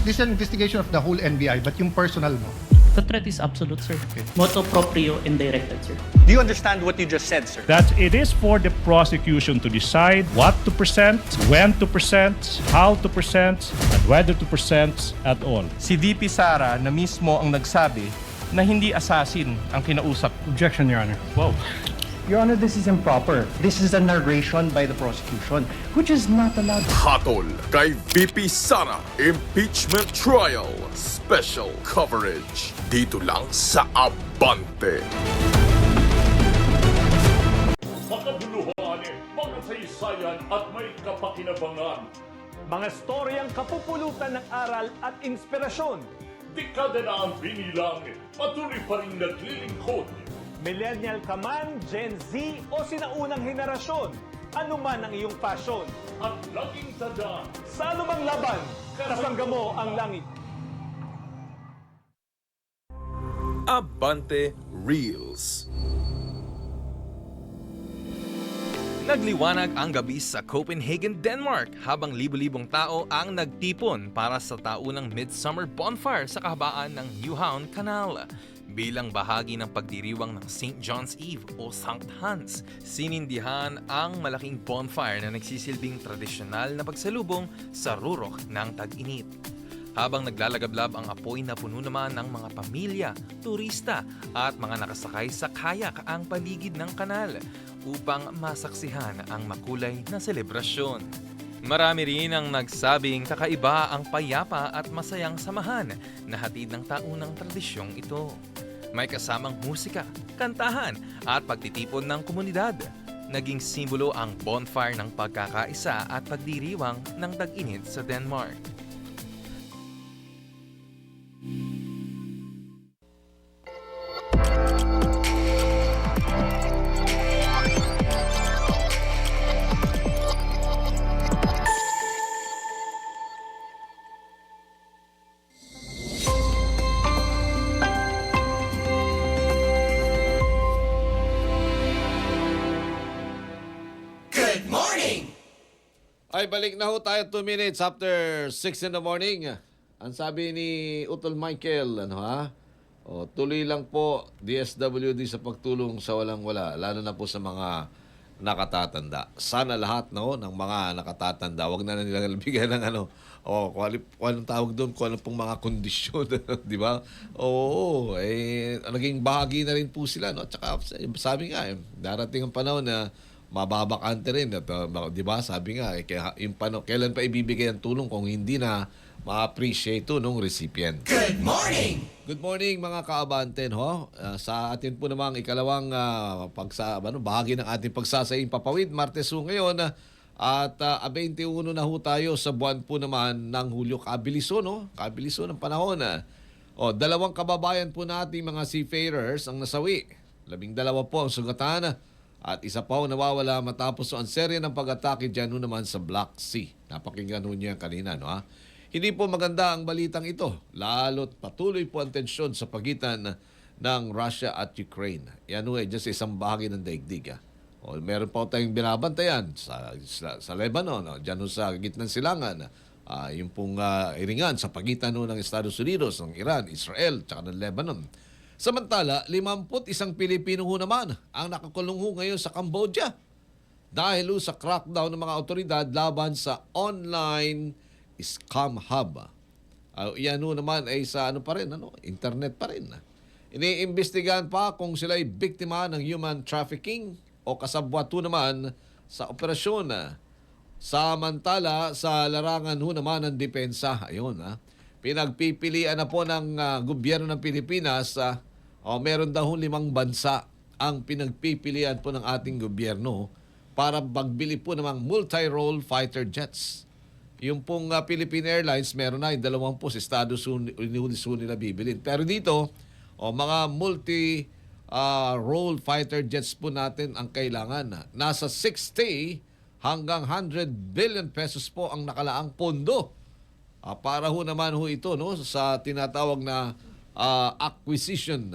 P: This is an investigation of the whole NBI, but yung personal mo?
Q: The threat is absolute, sir. Motu proprio and directed, sir.
P: Do you understand what you just said, sir?
G: That it is for the prosecution to decide what to present, when to present, how to present, and whether to present at all.
N: Si VP Sara na mismo ang nagsabi na hindi assassin ang kinausap.
P: Objection, Your Honor.
N: Wow.
P: Your Honor, this is improper. This is a narration by the prosecution, which is not allowed.
A: Hatol kay VP Sara Impeachment Trial Special Coverage dito lang sa Abante.
R: Makabuluhan, makasaysayan at may kapakinabangan.
S: Mga storyang kapupulutan ng aral at inspirasyon.
R: Dekada na ang binilang, patuloy pa rin naglilingkod.
S: Millennial ka man, Gen Z o sinaunang henerasyon, ano man ang iyong passion.
R: At laging tandaan,
S: sa anumang laban, kasangga mo ang langit.
A: Abante Reels. Nagliwanag ang gabi sa Copenhagen, Denmark habang libo-libong tao ang nagtipon para sa taunang Midsummer Bonfire sa kahabaan ng Nyhavn Canal. Bilang bahagi ng pagdiriwang ng St. John's Eve o Sankt Hans, sinindihan ang malaking bonfire na nagsisilbing tradisyonal na pagsalubong sa rurok ng tag-init.
T: habang naglalagablab ang apoy na puno naman ng mga pamilya, turista at mga nakasakay sa kayak ang paligid ng kanal upang masaksihan ang makulay na selebrasyon. Marami rin ang nagsabing kakaiba ang payapa at masayang samahan na hatid ng taunang tradisyong ito. May kasamang musika, kantahan at pagtitipon ng komunidad. Naging simbolo ang bonfire ng pagkakaisa at pagdiriwang ng tag-init sa Denmark.
M: Good morning!
E: Ay, balik na ho tayo 2 minutes after 6 in the morning. Ang sabi ni Utol Michael, ano ha? O, tuloy lang po DSWD sa pagtulong sa walang-wala, lalo na po sa mga nakatatanda. Sana lahat ng mga nakatatanda, wag na nilang bigyan ng kung anong tawag doon, kung anong pong mga kondisyon, di ba? Oo, naging bahagi na rin po sila, no? At saka, sabi nga, darating ang panahon na mababakante rin. At, di ba? Sabi nga, kailan pa ibibigay ang tulong kung hindi na ma-appreciate ito ng recipient.
M: Good morning!
E: Good morning mga kaabanten. Sa atin po namang ikalawang bahagi ng ating pagsasaing papawid. Martes ho ngayon at 21 na ho tayo sa buwan po naman ng Hulyo. Kabiliso, no? Kabiliso ng panahon. Dalawang kababayan po nating mga seafarers ang nasawi. 12 po ang sugatan. At isa pa ho nawawala matapos ang serye ng pag-atake dyan naman sa Black Sea. Napakinggan ho niya kanina, no? Hindi po maganda ang balitang ito, lalo't patuloy po ang tensyon sa pagitan ng Russia at Ukraine. Yan ho just isang bahagi ng daigdig. Meron pa tayong binabantayan sa Lebanon, dyan ho sa gitnang silangan. Yung pong iringan sa pagitan ho ng Estados Unidos, ng Iran, Israel, tsaka ng Lebanon. Samantala, 51 Pilipino ho naman ang nakakulong ho ngayon sa Cambodia dahil ho sa crackdown ng mga otoridad laban sa online scam hub. Yan ho naman ay sa internet pa rin. Iniimbestigahan pa kung sila ay biktima ng human trafficking o kasabwat ho naman sa operasyon. Samantala, sa larangan ho naman ng depensa, pinagpipilian na po ng gobyerno ng Pilipinas. Meron daw 5 bansa ang pinagpipilian po ng ating gobyerno para magbili po ng multi-role fighter jets. Yung pong Philippine Airlines, meron na yung 2 po sa Estados Unidos nila bibilin. Pero dito, mga multi-role fighter jets po natin ang kailangan. Nasa 60 hanggang 100 billion pesos po ang nakalaang pondo. Para ho naman ito sa tinatawag na acquisition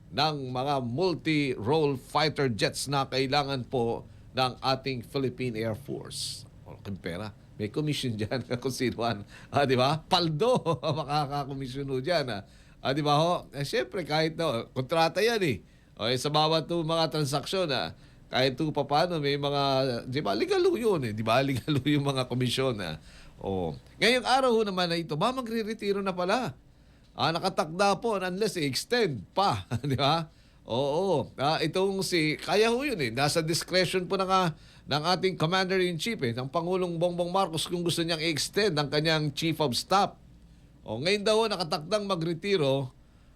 E: ng mga multi-role fighter jets na kailangan po ng ating Philippine Air Force. Pera. May commission dyan kung sinuan. Di ba? Paldo makakakomission ho dyan. Di ba ho? Siyempre, kahit kontrata yan sa bawat mga transaksyon kahit paano may mga, di ba, legal ho yun di ba? Legal ho yung mga komisyon Ngayong araw ho naman na ito, magre-retiro na pala. Nakatakda po unless i-extend pa. Di ba? Oo. Itong kaya ho yun nasa discretion po ng ating Commander-in-Chief ng Pangulong Bongbong Marcos kung gusto niyang i-extend ang kanyang Chief of Staff. Ngayon daw nakatakdang magretiro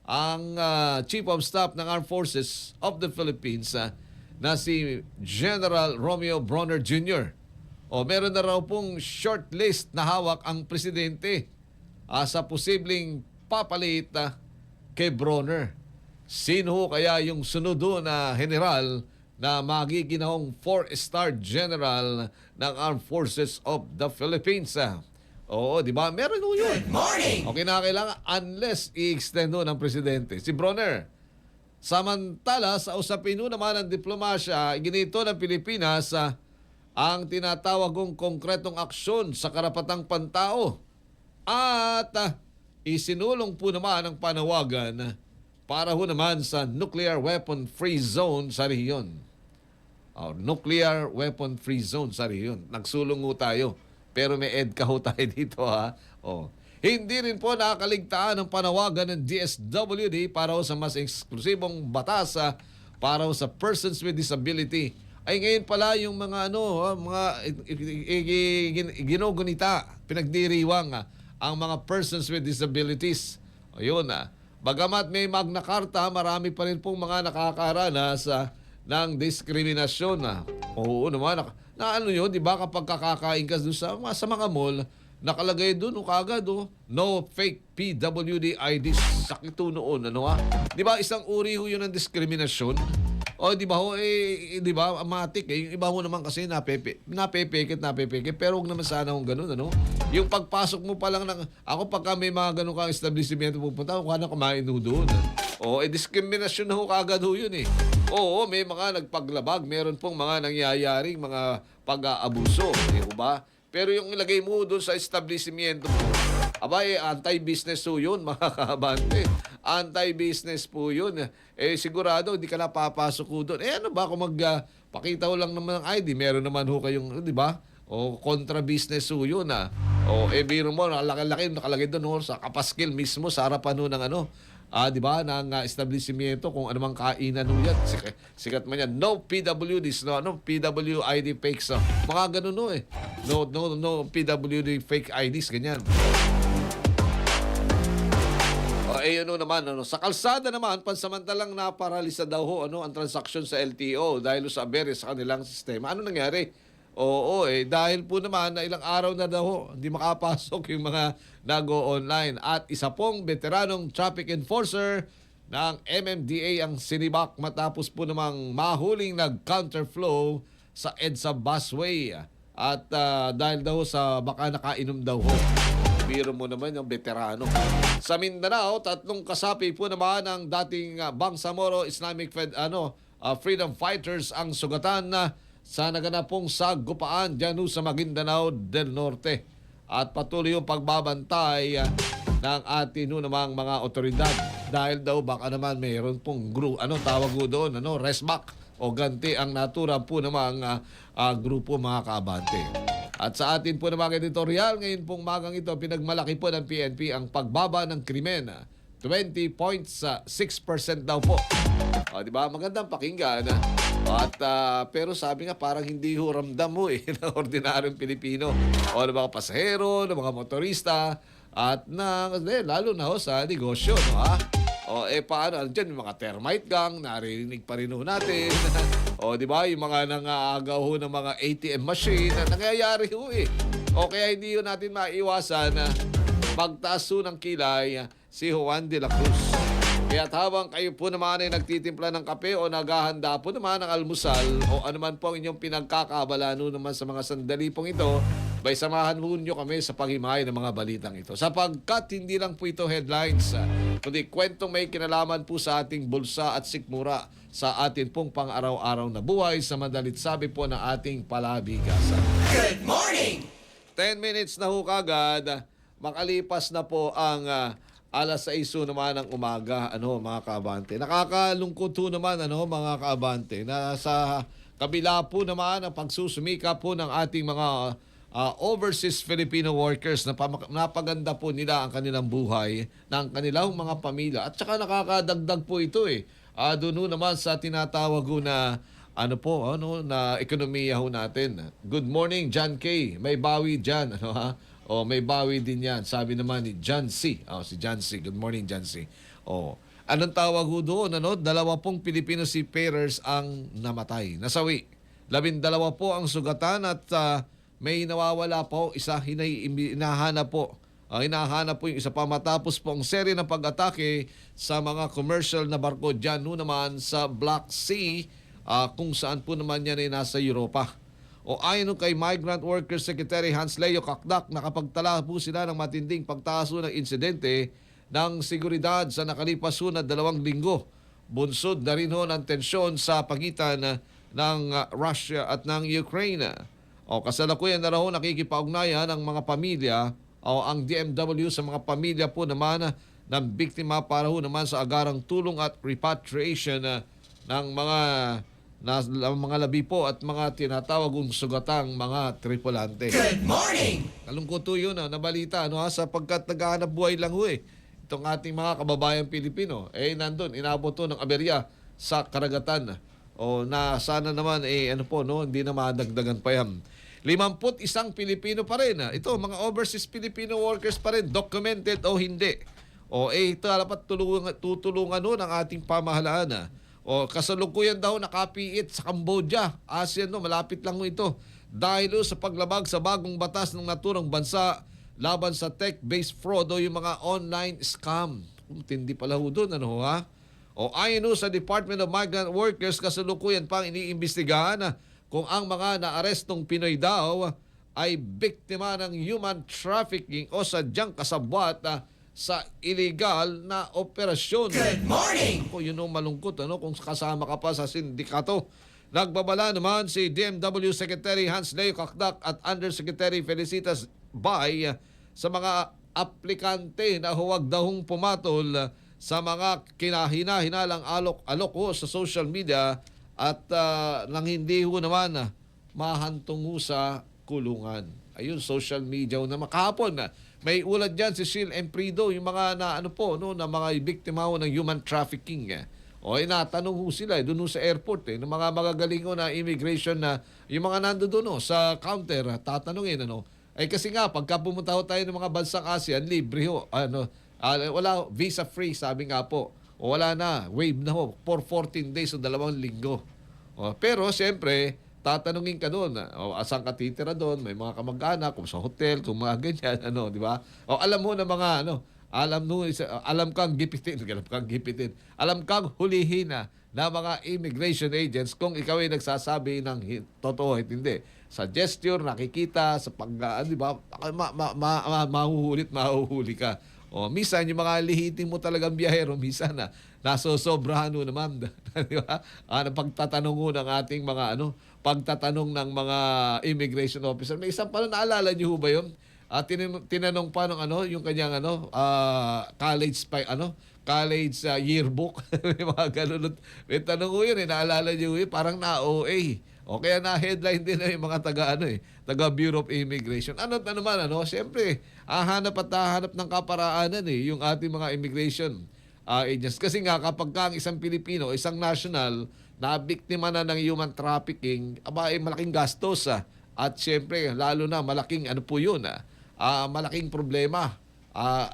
E: ang Chief of Staff ng Armed Forces of the Philippines na si General Romeo Bronner Jr. Meron na raw pong short list na hawak ang presidente sa posibleng papalit kay Bronner. Sino kaya yung sunod na general na magiginahong 4-star general ng Armed Forces of the Philippines? Di ba? Meron ho yun.
M: Good morning!
E: Kailangan unless i-extend ng presidente. Si Bronner. Samantala, sa usapin naman ng diplomasya, ginito ng Pilipinas ang tinatawag kong konkretong aksyon sa karapatang pantao. At isinulong po naman ang panawagan para ho naman sa nuclear weapon free zone sa rehiyon. Nuclear weapon free zone sa rehiyon. Nagsulong ho tayo. Pero may EDCA ho tayo dito Hindi rin po nakakaligtaan ang panawagan ng DSWD para sa mas eksklusibong batas para sa persons with disability. Ay ngayon pala yung mga ginugunita, pinagdiriwang ang mga persons with disabilities. Ayun bagamat may Magna Carta, marami pa rin pong mga nakakaranas ng diskriminasyon. Oo naman, na ano yun, di ba kapag kakakain ka doon sa mga mall, nakalagay doon kagad no fake PWD IDs. Sakit noon, di ba isang uri ho yun ng diskriminasyon? O di ba di ba amatik yung iba ho naman kasi napepekit pero huwag naman sana kung ganun yung pagpasok mo pa lang ako pagka may mga ganun kang establishment pupunta ako na kumain ho doon diskriminasyon ho kagad ho yun oo may mga nagpaglabag meron pong mga nangyayaring mga pag-aabuso di ba pero yung ilagay mo doon sa establishment mo anti-business po yun, mga kabante. Anti-business po yun. Sigurado, hindi ka na papasok po doon. Ano ba kung pakita ko lang naman ng ID, meron naman ho kayong, di ba? Contra-business po yun, biro mo, nakalagay doon sa kapaskil mismo, sa harapan ho ng di ba, ng establishmento, kung anumang kainan ho yan. Sikat man yan. No PWDs, no PWID fakes. Mga ganun No PWD fake IDs, ganyan. Sa kalsada naman, pansamantalang naparalisa daw ho ang transaksyon sa LTO dahil sa aberya sa kanilang sistema. Ano nangyari? Dahil po naman na ilang araw na daw hindi makapasok yung mga nag-o-online. At isa pong veteranong traffic enforcer ng MMDA ang sinibak matapos po namang mahuling nag-counterflow sa EDSA busway. At dahil daw sa baka nakainom daw ho. Biro mo naman yung veterano. Sa Mindanao, 3 kasapi po naman ng dating Bangsamoro Islamic Freedom Fighters ang sugatan sa naganapong sagupaan dyan sa Maguindanao del Norte. At patuloy yung pagbabantay ng atin namang mga otoridad. Dahil daw baka naman mayroon pong tawag doon, resback o ganti ang natura po namang grupo mga kaabante. At sa atin po namang editorial, ngayon pong magang ito, pinagmalaki po ng PNP ang pagbaba ng krimen. 20.6% daw po. Di ba? Magandang pakinggan. At pero sabi nga parang hindi ho ramdam mo ng ordinaryong Pilipino o ng mga pasahero, ng mga motorista at lalo na ho sa negosyo. Paano? Diyan yung mga termite gang, naririnig pa rin ho natin. Di ba? Yung mga nangaagaw ho ng mga ATM machine na nangyayari ho kaya hindi ho natin maiwasan na magtaas ho ng kilay si Juan de la Cruz. Kaya habang kayo po naman ay nagtitimpla ng kape o naghahanda po naman ng almusal o anuman po ang inyong pinagkakaabala naman sa mga sandali pong ito, bay samahan mo nyo kami sa paghimay ng mga balitang ito. Sapagkat hindi lang po ito headlines, kundi kwentong may kinalaman po sa ating bulsa at sikmura sa atin pong pang-araw-araw na buhay sa madalit sabi po ng ating palabigasan.
M: Good morning!
E: 10 minutes na ho kagad, makalipas na po ang alas 6 naman ng umaga, mga kaabante. Nakakalungkot po naman, mga kaabante, na sa kabila po naman ang pagsusumika po ng ating mga overseas Filipino workers na napaganda po nila ang kanilang buhay ng kanilang mga pamilya. At saka nakakadagdag po ito doon naman sa tinatawag na na ekonomiya ho natin. Good morning, John K. May bawi dyan, may bawi din yan. Sabi naman ni John C. Si John C. Good morning, John C. Anong tawag ho doon? 20 Filipino seafarers ang namatay. Nasawi. 12 po ang sugatan at may nawawala po. Isa hinahanap po. Hinahanap po yung isa pa matapos po ang serye ng pag-atake sa mga commercial na barko dyan naman sa Black Sea kung saan po naman yan ay nasa Europa. Ayon kay Migrant Workers Secretary Hans Leo Kakdak, nakapagtala po sila ng matinding pagtaas ng insidente ng seguridad sa nakalipas na 2 linggo. Bunsod na rin ng tensyon sa pagitan ng Russia at ng Ukraine. Kasalukuyan na raw nakikipag-ugnayan ng mga pamilya ang DMW sa mga pamilya po naman ng biktima para naman sa agarang tulong at repatriation ng mga na mga labi po at mga tinatawag sugatang mga tripulante.
M: Good morning!
E: Kalungkot po yun na balita sapagkat naghahanap buhay lang ho itong ating mga kababayan Pilipino. Nandun, inabot to ng aberya sa karagatan. Na sana naman hindi na madagdagan pa yan. 51 Pilipino pa rin. Ito, mga overseas Filipino workers pa rin, documented o hindi. Ito dapat tutulungan ng ating pamahalaan. Kasalukuyan daw nakapiit sa Cambodia, ASEAN, malapit lang ito. Dahil sa paglabag sa bagong batas ng naturang bansa laban sa tech-based fraud o yung mga online scam. Tindi pala ho doon, ayon sa Department of Migrant Workers, kasalukuyan pang iniimbestigahan kung ang mga naarestong Pinoy daw ay biktima ng human trafficking o sadyang kasabwat sa illegal na operasyon.
M: Good morning!
E: Yun ang malungkot kung kasama ka pa sa sindikato. Nagbabala naman si DMW Secretary Hans Leo Kakdak at Undersecretary Felicitas Bay sa mga aplikante na huwag dahong pumatol sa mga kinahina-hinalang alok sa social media at nang hindi ho naman mahantong ho sa kulungan. Ayun, social media na makahapon may ulat dyan si Sheil Emprido, yung mga na mga biktima ng human trafficking. Natanong ho sila doon sa airport ng mga magagaling na immigration na yung mga nando doon sa counter, tatanungin kasi nga pagka pumunta ho tayo ng mga bansang ASEAN, libre ho. Wala visa free, sabi nga po. Wala na, wave na ho for 14 days o 2 linggo. Pero siyempre, tatanungin ka doon, asan ka titira doon, may mga kamag-anak, kung sa hotel, kung mga ganyan, di ba? Alam mo na mga, alam kang gipitin, alam kang hulihin na mga immigration agents kung ikaw ay nagsasabi ng totoo at hindi. Sa gesture, nakikita, sa di ba? Mahuhuli ka. Minsan, yung mga lihitin mo talagang biyahero, minsan nasosobrahan naman. Di ba? Pagtatanong ng ating mga pagtatanong ng mga immigration officer. May isang pala, naalala niyo ba yun? Tinanong pa ng yung kanyang college yearbook. May mga ganun. May tanong ko yun, naalala niyo yun, parang na-OA. Kaya na-headline din yung mga taga Bureau of Immigration. Ano naman, siyempre, hahanap ng kaparaanan yung ating mga immigration agents. Kasi nga, kapag ka ang isang Pilipino, isang national, na biktima na ng human trafficking, malaking gastos. At siyempre, lalo na, malaking malaking problema.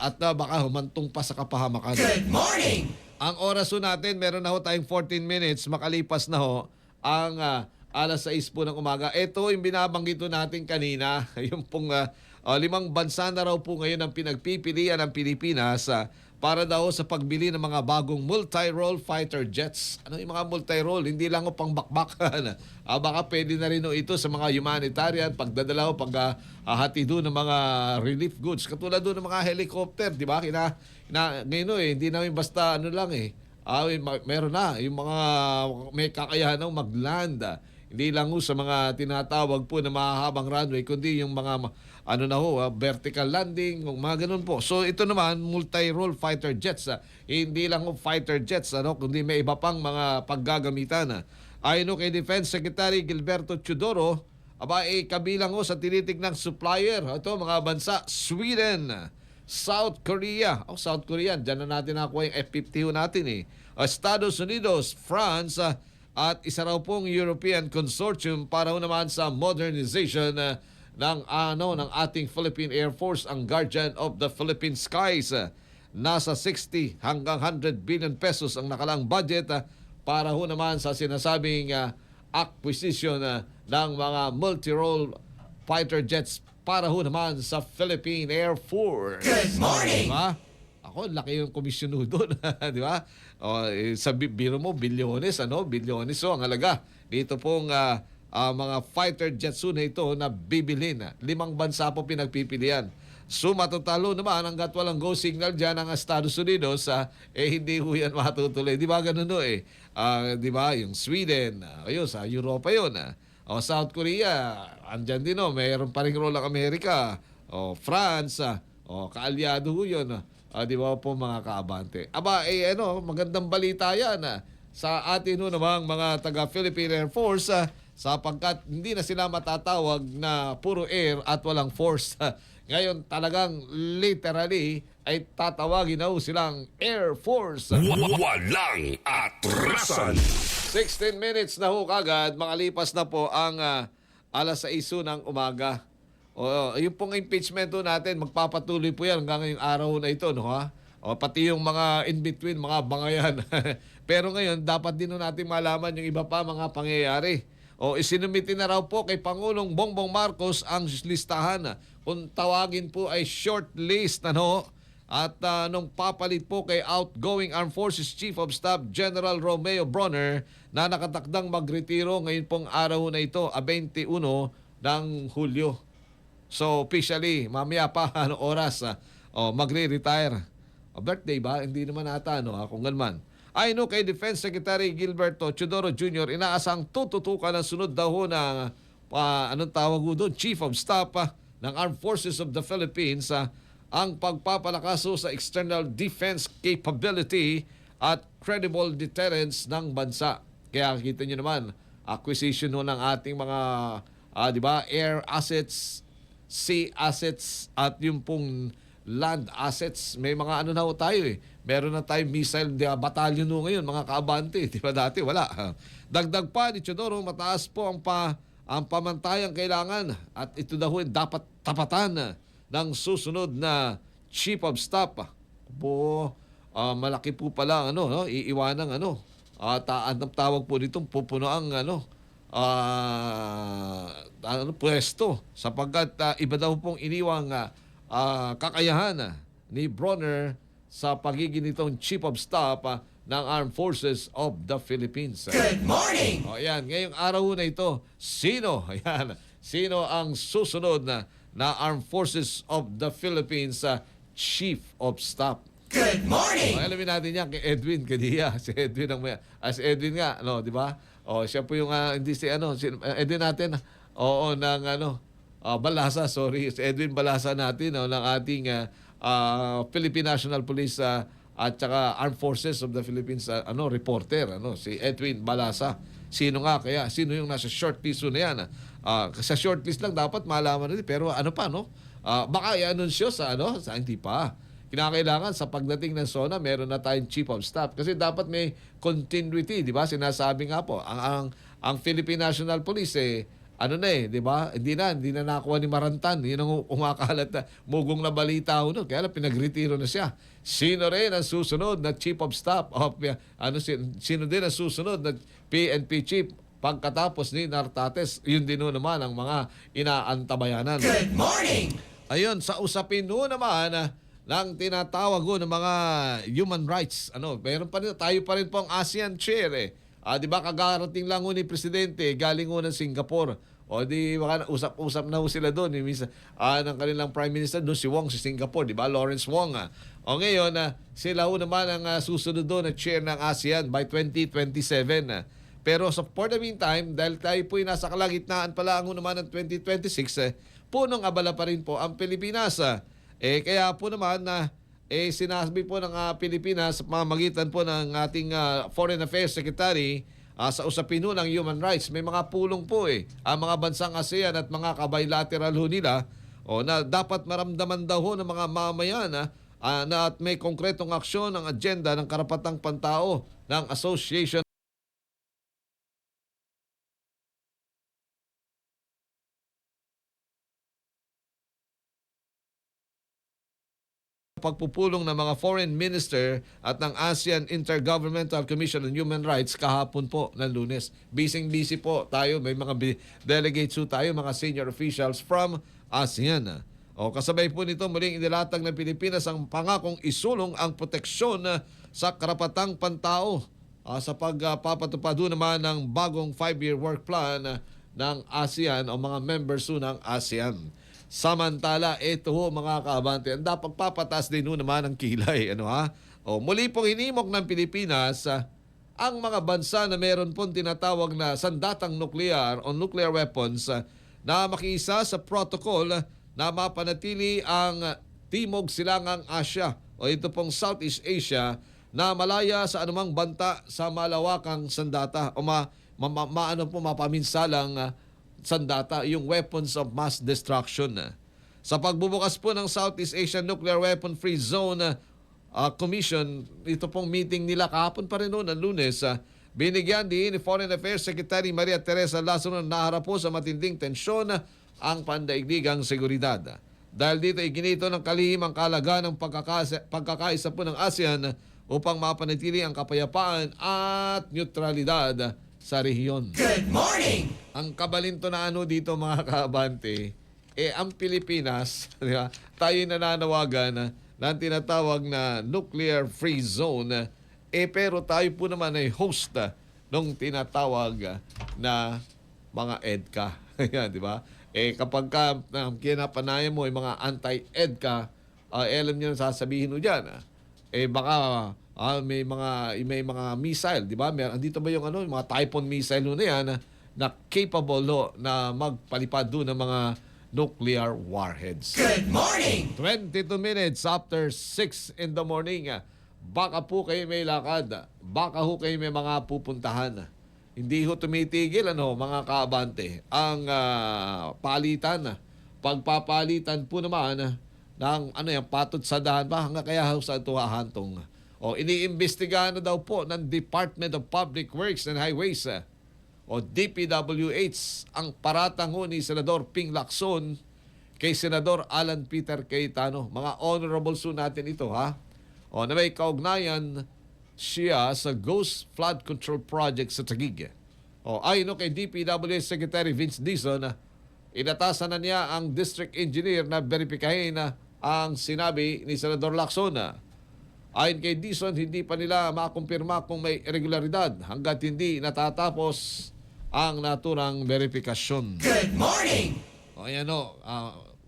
E: At baka humantong pa sa kapahamakan.
M: Good morning!
E: Ang oras natin, meron na tayong 14 minutes, makalipas na ang alas 6 po ng umaga. Ito yung binabanggit natin kanina, yung pong 5 bansa na raw po ngayon ang pinagpipilian ng Pilipinas para daw sa pagbili ng mga bagong multi-role fighter jets. Yung mga multi-role? Hindi lang pang bakbakan. Baka pwede na rin ito sa mga humanitarian, pagdadala hati doon ng mga relief goods. Katulad doon ng mga helicopter, di ba? Ngayon hindi namin basta meron na yung mga may kakayahan mag-land. Hindi lang sa mga tinatawag po na mahahabang runway, kundi yung mga vertical landing, mga ganun po. So ito naman, multi-role fighter jets. Hindi lang fighter jets, kundi may iba pang mga paggagamitan. Ayon kay Defense Secretary Gilberto Teodoro, kabilang sa tinitignang supplier. Ito, mga bansa, Sweden, South Korea. South Korea, dyan na natin nakuha yung F-50 natin Estados Unidos, France, at isa raw pong European Consortium para naman sa modernization ng ating Philippine Air Force, ang Guardian of the Philippine Skies. Nasa 60 hanggang 100 billion pesos ang nakalang budget para naman sa sinasabing acquisition ng mga multi-role fighter jets para naman sa Philippine Air Force.
M: Good morning!
E: Diba? Ako, laki yung komisyon doon. Di ba? Sa biro mo, bilyones. Bilyones. So, ang halaga. Dito pong mga fighter jets na ito na bibilin. 5 bansa po pinagpipilian. So, matatalo naman hanggat walang go signal dyan ang Estados Unidos, hindi ho yan matutuloy. Di ba ganun di ba? Yung Sweden, sa Europa yun. South Korea, andyan din mayroon pa rin role ang Amerika. France, kaalyado ho yun. Di ba po mga kaabante? Magandang balita yan. sa atin namang mga taga Philippine Air Force sapagkat hindi na sila matatawag na puro air at walang force. Ngayon talagang literally ay tatawagin na silang Air Force.
C: Walang atrasan.
E: 16 minutes na ho kagad, makalipas na po ang alas 6 ng umaga. Yung pong impeachment natin, magpapatuloy po yan hanggang ngayong araw na ito, no ha? Pati yung mga in-between, mga bangayan. Pero ngayon, dapat din natin malaman yung iba pa mga pangyayari. Isinumitin na raw po kay Pangulong Bongbong Marcos ang listahan. Kung tawagin po ay short list, ano? At nung papalit po kay outgoing Armed Forces Chief of Staff General Romeo Bronner na nakatakdang magretiro ngayon pong araw na ito, 21 ng Hulyo. So officially, mamaya pa anong oras magre-retire. Birthday ba? Hindi naman ata, no? Kung ganman. Ay no, kay Defense Secretary Gilberto Teodoro Jr., inaasang tututukan ng sunod daw ho ng anong tawag ho doon, Chief of Staff ng Armed Forces of the Philippines ang pagpapalakas sa external defense capability at credible deterrence ng bansa. Kaya kita nyo naman, acquisition ng ating mga di ba, air assets, sea assets at yung pong land assets. May mga ano na ho tayo eh. Meron na tayong missile battalion no ngayon, mga kaabante. Di ba dati? Wala. Dagdag pa ni Teodoro, mataas po ang pamantayang kailangan at ito daw dapat tapatan ng susunod na Chief of Staff. Malaki po pala iiwanang tawag po nitong pupuno ang pwesto sapagkat iba daw pong iniwang kakayahan ni Bronner sa pagiging nitong Chief of Staff ng Armed Forces of the Philippines.
M: Good morning!
E: Ayan, ngayong araw na ito, sino ang susunod na Armed Forces of the Philippines Chief of Staff?
M: Good morning!
E: Alamin natin yan kay Edwin Cadilla. Si Edwin si Edwin nga, di ba? Siya po yung hindi si Edwin natin. Balasa, sorry. Si Edwin Balasa natin ng ating Philippine National Police at saka Armed Forces of the Philippines reporter, si Edwin Balasa. Sino yung nasa shortlist na yan? Sa shortlist lang dapat malaman natin, pero baka i-anunsyo sa hindi pa. Kinakailangan sa pagdating ng SONA, meron na tayong Chief of Staff kasi dapat may continuity, di ba? Sinasabi nga po, ang Philippine National Police di ba? Hindi na nakuha ni Marantan. Yun ang umakalat na mugong na balita ho. Kaya pinagretiro na siya. Sino rin ang susunod na Chief of Staff? Sino din ang susunod na PNP Chief pagkatapos ni Nartates? Yun din naman ang mga inaantabayanan.
M: Good morning!
E: Ayun, sa usapin naman ng tinatawag ng mga human rights. Meron pa rin, tayo pa rin po ang ASEAN Chair di ba kagarating lang ni Presidente galing ng Singapore. Di baka usap-usap na sila doon ng kanilang Prime Minister doon si Wong sa Singapore, di ba? Lawrence Wong. Ngayon sila naman ang susunod doon na chair ng ASEAN by 2027. Pero for the meantime, dahil tayo po nasa kalagitnaan pala naman ng 2026, punong abala pa rin po ang Pilipinas. Kaya po naman sinasabi po ng Pilipinas sa pamamagitan po ng ating Foreign Affairs Secretary sa usapin ng human rights. May mga pulong po ang mga bansang ASEAN at mga kabilateral nila na dapat maramdaman daw ng mga mamayan na at may konkretong aksyon ang agenda ng karapatang pantao ng Association pagpupulong ng mga foreign minister at ng ASEAN Intergovernmental Commission on Human Rights kahapon po ng Lunes. Busy po tayo. May mga delegates tayo, mga senior officials from ASEAN. Kasabay po nito, muling inilatag ng Pilipinas ang pangakong isulong ang proteksyon sa karapatang pantao sa pagpapatupad naman ng bagong 5-year work plan ng ASEAN o mga members ng ASEAN. Samantala, ito mga kaabante, ang dapat papataas din naman ang kilay. Muli pong hinimok ng Pilipinas ang mga bansa na meron pong tinatawag na sandatang nuklear o nuclear weapons na makiisa sa protocol na mapanatili ang Timog Silangang Asya o ito pong Southeast Asia na malaya sa anumang banta sa malawakang sandata o mapaminsalang sandata, yung weapons of mass destruction. Sa pagbubukas po ng Southeast Asian Nuclear Weapon Free Zone Commission, ito pong meeting nila kahapon pa rin noon, ang Lunes, binigyan din ni Foreign Affairs Secretary Maria Teresa Lazaro na naharap po sa matinding tensyon ang pandaigdigang seguridad. Dahil dito iginito ng kalihim ang kahalagahan ng pagkakaisa po ng ASEAN upang mapanatili ang kapayapaan at neutralidad sa rehiyon.
M: Good morning!
E: Ang kabalintunaan dito mga kaabante, ang Pilipinas, di ba, tayo nananawagan ng tinatawag na nuclear free zone, pero tayo po naman ay host ng tinatawag na mga EDCA. Di ba? Kapag kinapanayan mo yung mga anti-EDCA, alam niyo sasabihin mo dyan, baka may mga missile, di ba? Andito ba yung yung mga Typhoon missile na yan na capable na magpalipad doon ng mga nuclear warheads.
M: Good morning!
E: 22 minutes after 6 in the morning. Baka po kayo may lakad. Baka ho kayo may mga pupuntahan. Hindi ho tumitigil mga kaabante ang palitan. Pagpapalitan po naman ng patot sa dahan ba hanggang kaya ho sa ito hahantong. Iniimbestigahan na daw po ng Department of Public Works and Highways o DPWH ang paratang ni Senador Ping Lacson kay Senador Alan Peter Cayetano. Mga honorables natin ito na may kaugnayan siya sa Ghost Flood Control Project sa Taguig. Ayon kay DPWH Secretary Vince Dizon, inatasan na niya ang District Engineer na beripikahin ang sinabi ni Senador Lacson. Ayon kay Dizon, hindi pa nila makumpirma kung may irregularidad hanggat hindi natatapos ang naturang verifikasyon.
M: Good morning!
E: Ayan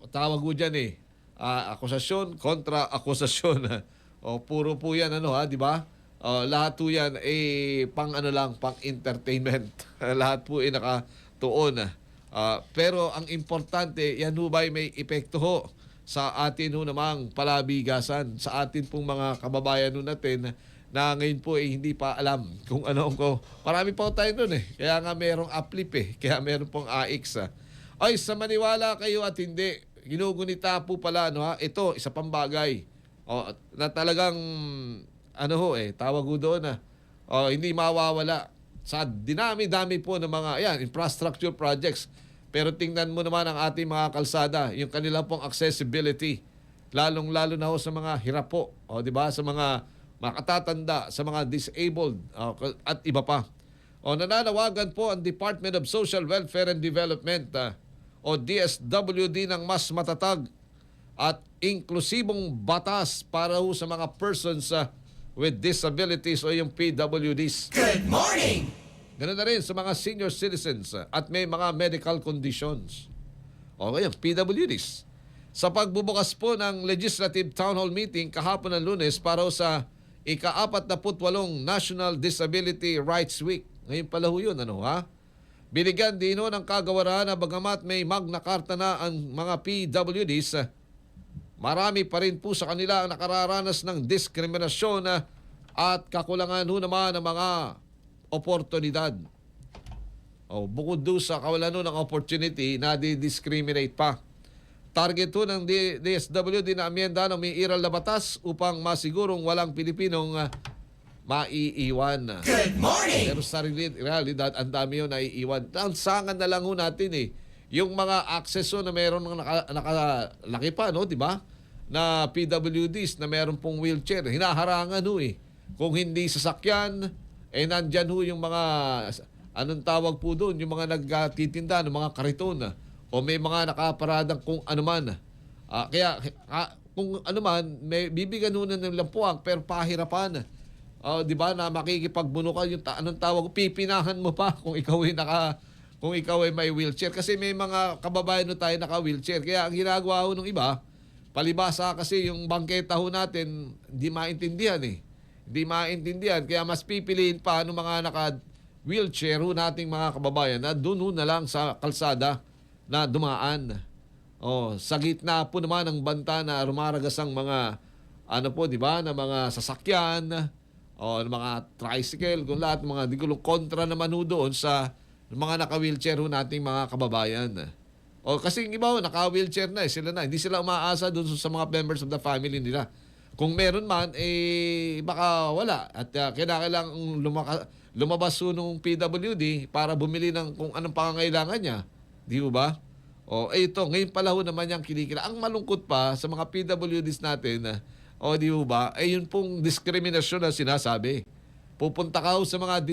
E: tawag ko dyan akusasyon kontra akusasyon. Puro po yan di ba? Lahat po yan pang pang entertainment. Lahat po nakatuon. Pero ang importante, yan ba may epekto sa atin namang palabigasan, sa atin pong mga kababayan natin na ngayon po hindi pa alam kung marami pa tayo nun Kaya nga merong uplip Kaya meron pong AX. Ay, sa maniwala kayo at hindi, ginugunita po pala ito, isa pang bagay. Na talagang tawag ko doon hindi mawawala sa dinami-dami po ng mga infrastructure projects. Pero tingnan mo naman ang ating mga kalsada, yung kanila pong accessibility, lalong-lalo na sa mga hirap po, di ba? Sa mga makatatanda, sa mga disabled at iba pa. Nananawagan po ang Department of Social Welfare and Development o DSWD ng mas matatag at inklusibong batas para sa mga persons with disabilities o yung PWDs.
M: Good morning!
E: Ganun na rin sa mga senior citizens at may mga medical conditions. Yung PWDs. Sa pagbubukas po ng Legislative Town Hall Meeting kahapon ng Lunes para sa ika-48 National Disability Rights Week. Ngayon pala yun, Binigyan din ng kagawaran na bagamat may Magna Carta na ang mga PWDs, marami pa rin po sa kanila ang nakararanas ng diskriminasyon at kakulangan naman ng mga oportunidad. Bukod doon sa kawalan ng opportunity, na-discriminate pa. Target ng DSWD na amyenda ng may iral na batas upang masigurong walang Pilipinong maiiwan.
M: Good morning!
E: Pero sa realidad, ang dami yun naiiwan. Tansangan na lang natin yung mga akseso na meron ng nakalaki pa, di ba? Na PWDs na meron pong wheelchair. Hinaharangan Kung hindi sasakyan, nandyan yung mga, anong tawag po doon, yung mga nagtitinda ng mga kariton o may mga nakaparadang kung anuman. Kaya kung anuman, may bibigyan ng lampuang pero pahirapan. Di ba na makikipagbunukan yung anong tawag, pipinahan mo pa kung ikaw ay may wheelchair. Kasi may mga kababayan tayo naka-wheelchair. Kaya ang ginagawa ng iba, palibasa kasi yung bangketa natin, hindi maintindihan Hindi maintindihan. Kaya mas pipiliin pa ng mga naka-wheelchair nating mga kababayan na doon na lang sa kalsada na dumaan. Sa gitna po naman ng banta na rumaragas ang mga di ba, na mga sasakyan o mga tricycle, kung lahat mga di ko kontra naman ho doon sa mga naka-wheelchair ho nating mga kababayan. O kasi yung iba ho, naka-wheelchair na sila na. Hindi sila umaasa doon sa mga members of the family nila. Kung meron man, baka wala. At kailangan lumabas ho nung PWD para bumili ng kung anong pangangailangan niya. Di ba? O ito, ngayon pala ho naman yung kinikila. Ang malungkot pa sa mga PWDs natin, di ba, yun pong diskriminasyon na sinasabi. Pupunta ka ho sa mga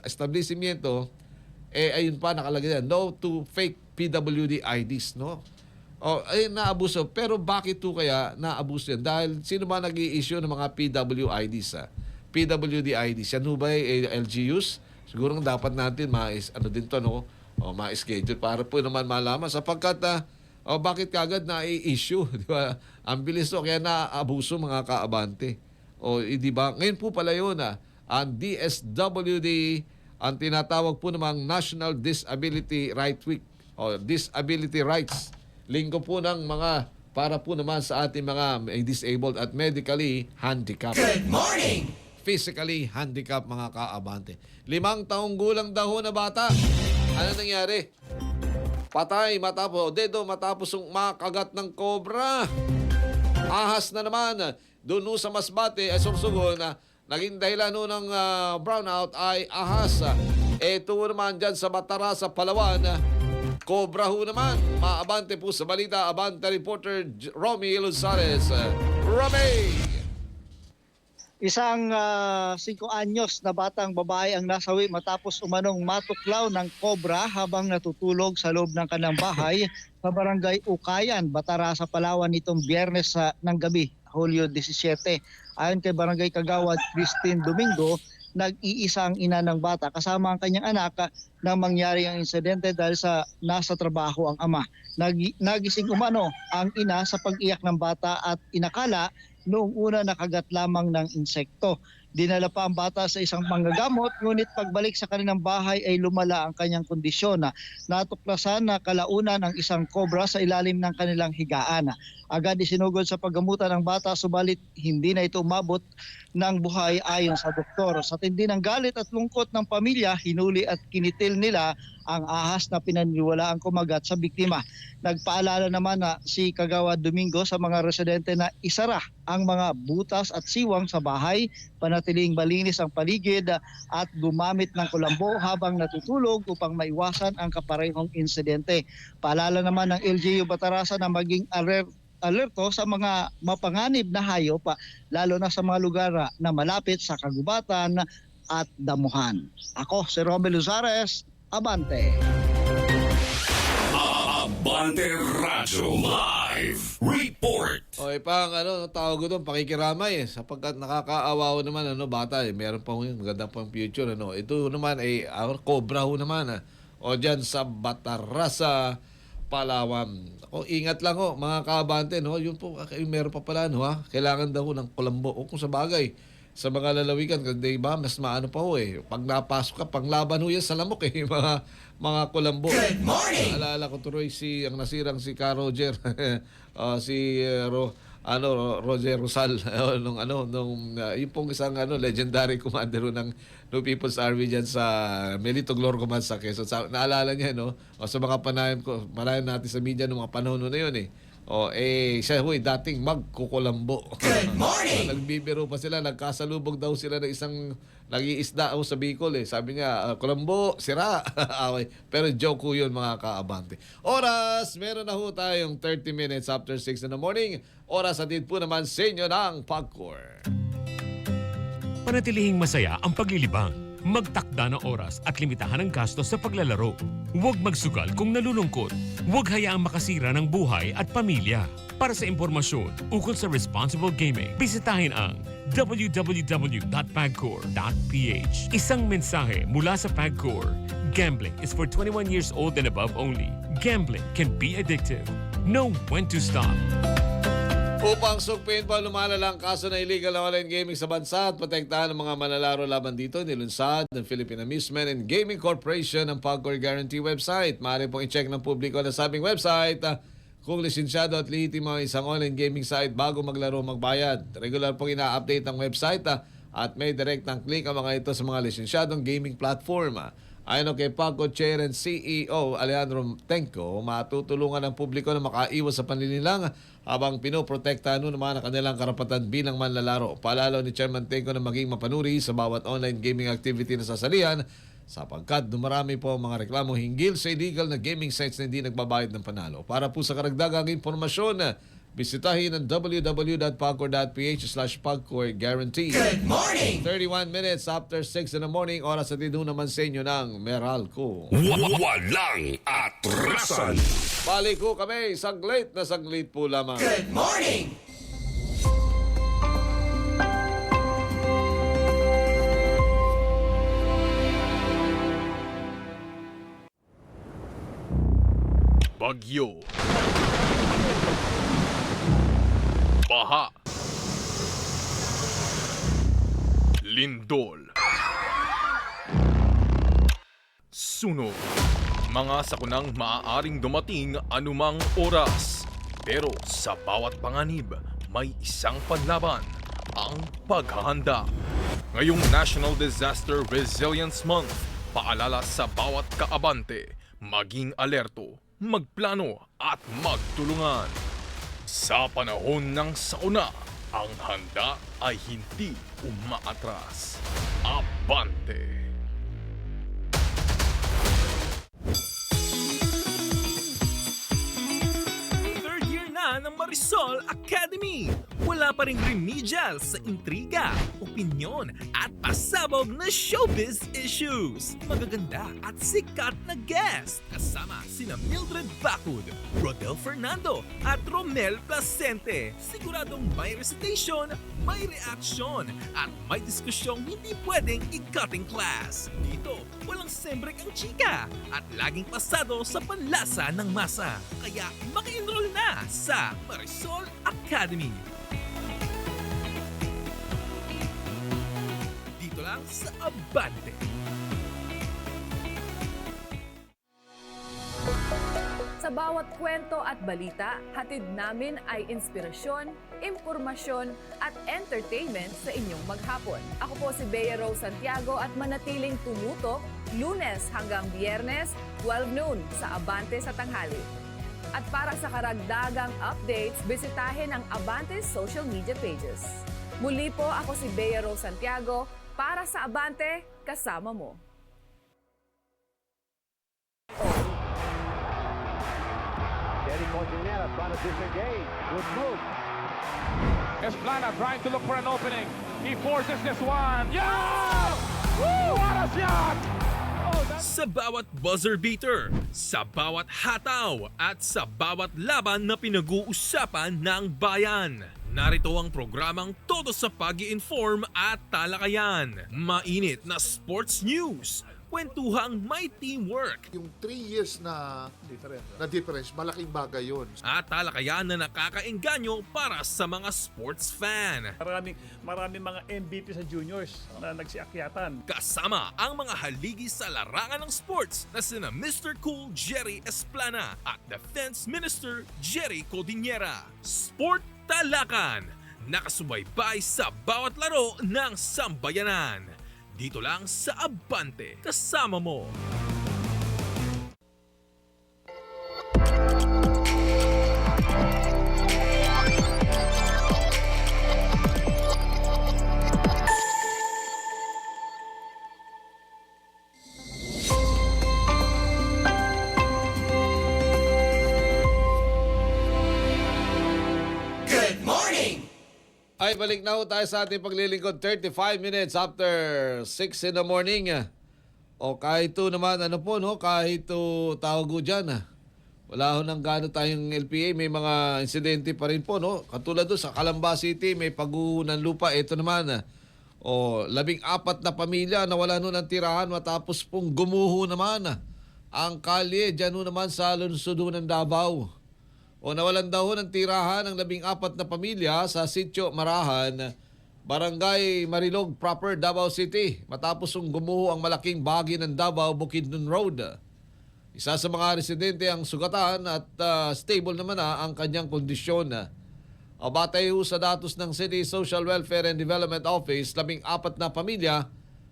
E: establishmento, ayun pa nakalagay yan, no to fake PWD IDs, no? Naabuso. Pero bakit to kaya naabuso yan? Dahil sino ba nag-i-issue ng mga PWIDs? PWD IDs. Yan ho ba LGUs? Siguro dapat natin din to, no? Ma-schedule para po naman malaman sapagkat bakit kagad na-i-issue, di ba? Ang bilis to, kaya naabuso mga kaabante. Di ba? Ngayon po pala yun, ang DSWD, ang tinatawag po namang National Disability Right Week o Disability Rights. Linggo po ng mga para po naman sa ating mga disabled at medically handicapped.
M: Good morning!
E: Physically handicapped mga kaabante. 5 taong gulang daw na bata. Ano nangyari? Patay matapos makagat ng cobra. Ahas na naman. Doon sa Masbate ay Sorsogon naging dahilan ng brownout ay ahas. Ito naman dyan sa Batara sa Palawan. Cobra ho naman. Maabante po sa balita. Abante reporter Romy Luzarez. Romy!
U: Isang 5 anyos na batang babae ang nasawi matapos umanong matuklaw ng cobra habang natutulog sa loob ng kanyang bahay sa barangay Ukayan, Batara sa Palawan nitong Biyernes ng gabi, Hulyo 17. Ayon kay Barangay Kagawad Christine Domingo, nag-iisa ang ina ng bata kasama ang kanyang anak nang mangyari ang insidente dahil sa nasa trabaho ang ama. Nagising umano ang ina sa pag-iyak ng bata at inakala noong una nakagat lamang ng insekto. Dinala pa ang bata sa isang manggagamot, ngunit pagbalik sa kanilang bahay ay lumala ang kanyang kondisyon. Natuklasan na kalaunan ang isang cobra sa ilalim ng kanilang higaan. Agad isinugod sa paggamutan ng bata, subalit hindi na ito umabot ng buhay ayon sa doktor. Sa tindi ng galit at lungkot ng pamilya, hinuli at kinitil nila ang ahas na pinaniniwalaang kumagat sa biktima. Nagpaalala naman na si Kagawad Domingo sa mga residente na isara ang mga butas at siwang sa bahay, panatiling malinis ang paligid at gumamit ng kulambo habang natutulog upang maiwasan ang kaparehong insidente. Paalala naman ng LGU Batarasan na maging alerto sa mga mapanganib na hayop, lalo na sa mga lugar na malapit sa kagubatan at damuhan. Ako si Romy Luzarez, Abante.
C: Abante Radyo Live Report.
E: Tawag ko doon, pakikiramay sapagkat nakakaawa naman bata meron pa yung maganda pang future Ito naman cobra ho naman diyan sa Batara sa Palawan. Ingat lang mga kabante yun po meron pa pala kailangan daw ng kulambo kung sa bagay sa mga lalawigan kasi diba mas maano pa pag napasok ka panglaban yan sa lamok mga kulambo.
M: Good morning.
E: Alala ko tuloy ang nasirang si Ka Roger si Roger Rosal nung yung pong isang legendary commander ng New People's Army diyan sa Melito Glor Command sa Quezon. Naalala niya sa mga panayan natin sa media nung mga panahon na yun siya dating magkukulambo.
M: Good morning!
E: Nagbibiro pa sila, nagkasalubog daw sila ng isang nag-iisda sa Bicol Sabi niya, kulambo, sira. Pero joke yun mga kaabante. Oras, meron na tayong 30 minutes after 6 in the morning. Oras atid po naman sa inyo ng PAGCOR.
V: Panatilihing masaya ang paglilibang. Magtakda ng oras at limitahan ang gastos sa paglalaro. Huwag magsugal kung nalulungkot. Huwag hayaang makasira ng buhay at pamilya. Para sa impormasyon ukol sa responsible gaming, bisitahin ang www.pagcor.ph. Isang mensahe mula sa PAGCOR. Gambling is for 21 years old and above only. Gambling can be addictive. Know when to stop.
E: Upang sugpuin pa lumalalang kaso na illegal na online gaming sa bansa at protektahan ng mga manlalaro laban dito, nilunsad ng Philippine Amusement and Gaming Corporation ang PAGCOR Guarantee website. Maaari pong i-check ng publiko na sabing website kung lisensyado at lehitimo ang isang online gaming site bago maglaro magbayad. Regular pong ina-update ang website at may direktang click ang mga ito sa mga lisensyadong gaming platform. Ayon kay Pagco Chair and CEO Alejandro Tenco, matutulungan ang publiko na makaiwas sa panlililang habang pinoprotektahan naman ang kanilang karapatan bilang manlalaro. Paalala ni Chairman Tenco na maging mapanuri sa bawat online gaming activity na sasalihan sapagkat dumarami po ang mga reklamo hinggil sa illegal na gaming sites na hindi nagbabayad ng panalo. Para po sa karagdagang impormasyon, bisitahin ang www.pagcor.ph/Pagcor Guarantee.
M: Good morning!
E: 31 minutes after 6 in the morning, oras at ito naman sa inyo ng Meralco.
C: Walang atrasan.
E: Balik ko kami, saglit na saglit po lamang.
M: Good morning!
A: Bagyo. Baha. Lindol. Sunog. Mga sakunang maaaring dumating anumang oras. Pero sa bawat panganib, may isang panlaban, ang paghahanda. Ngayong National Disaster Resilience Month, paalala sa bawat kaabante, maging alerto, magplano at magtulungan. Sa panahon ng sakuna, ang handa ay hindi umaatras. Abante! Third year na ng Marisol Academy. Wala pa ring remedial sa intriga, opinyon at pasabog na showbiz issues. Magaganda at sikat na guest kasama sina Mildred Bacud, Rodel Fernando at Romel Placente. Siguradong may recitation, may reaction at may diskusyong hindi pwedeng i-cutting class. Dito, walang sembrek ang chika at laging pasado sa panlasa ng masa. Kaya maki-enroll na sa Marisol Academy. Dito lang sa Abante.
B: Sa bawat kwento at balita, hatid namin ay inspirasyon, impormasyon at entertainment sa inyong maghapon. Ako po si Bea Rose Santiago at manatiling tumutok Lunes hanggang Biyernes, 12 noon sa Abante sa tanghali. At para sa karagdagang updates, bisitahin ang Abante's social media pages. Muli po ako si Bea Rose Santiago para sa Abante, kasama mo.
S: Eddie Cordillera trying to disengage. Good move. Esplana trying to look for an opening. He forces this one. Yeah! Woo! What a shot!
A: Sa bawat buzzer beater, sa bawat hataw at sa bawat laban na pinag-uusapan ng bayan. Narito ang programang todo sa pag-i-inform at talakayan. Mainit na sports news, kwentuhang may teamwork.
F: Yung 3 years na difference, malaking bagay yun.
A: At talakayan na nakakaengganyo para sa mga sports fan.
W: Maraming mga MVP sa juniors na nagsiakyatan.
A: Kasama ang mga haligi sa larangan ng sports na sina Mr. Cool Jerry Esplana at Defense Minister Jerry Cordillera. Sport Talakan, nakasubaybay sa bawat laro ng sambayanan. Dito lang sa Abante, kasama mo.
E: Ay, balik na ho tayo sa ating paglilingkod. 35 minutes after 6 in the morning. O kahit to naman, ano po, no? Kahit to tawag ko dyan. Wala ho nang gano'n tayong LPA. May mga insidente pa rin po, no? Katulad doon sa Calamba City, may paghuhunan lupa. Ito naman, 14 na pamilya na wala nun ng tirahan matapos pong gumuho naman ang kalye dyan ho naman sa lungsod ng Davao. O nawalan daw ng tirahan ng 14 na pamilya sa Sitio Marahan, Barangay Marilog proper, Davao City, matapos gumuho ang malaking bahagi ng Davao Bukidnon Road. Isa sa mga residente ang sugatan at stable naman ang kanyang kondisyon. Batay ho sa datos ng City Social Welfare and Development Office, 14 na pamilya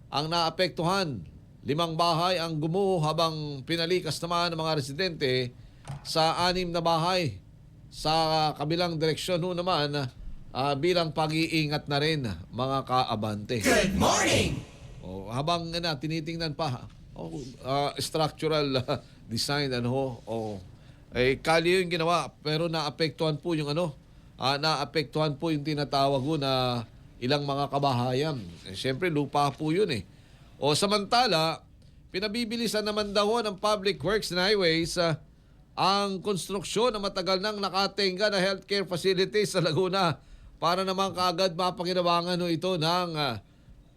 E: ang naapektuhan. 5 bahay ang gumuho habang pinalikas naman ng mga residente sa 6 na bahay. Sa kabilang direksyon ho naman, bilang pag-iingat na rin mga kaabante.
M: Good morning!
E: Habang tinitingnan pa, structural design, kalye yung ginawa, pero naapektuhan po yung naapektuhan po yung tinatawag na ilang mga kabahayan. Siyempre, lupa po yun eh. Samantala, pinabibilisan naman daw ng Public Works and Highways ang konstruksyon na matagal nang nakatenga na healthcare facility sa Laguna para naman kaagad mapakinabangan ito ng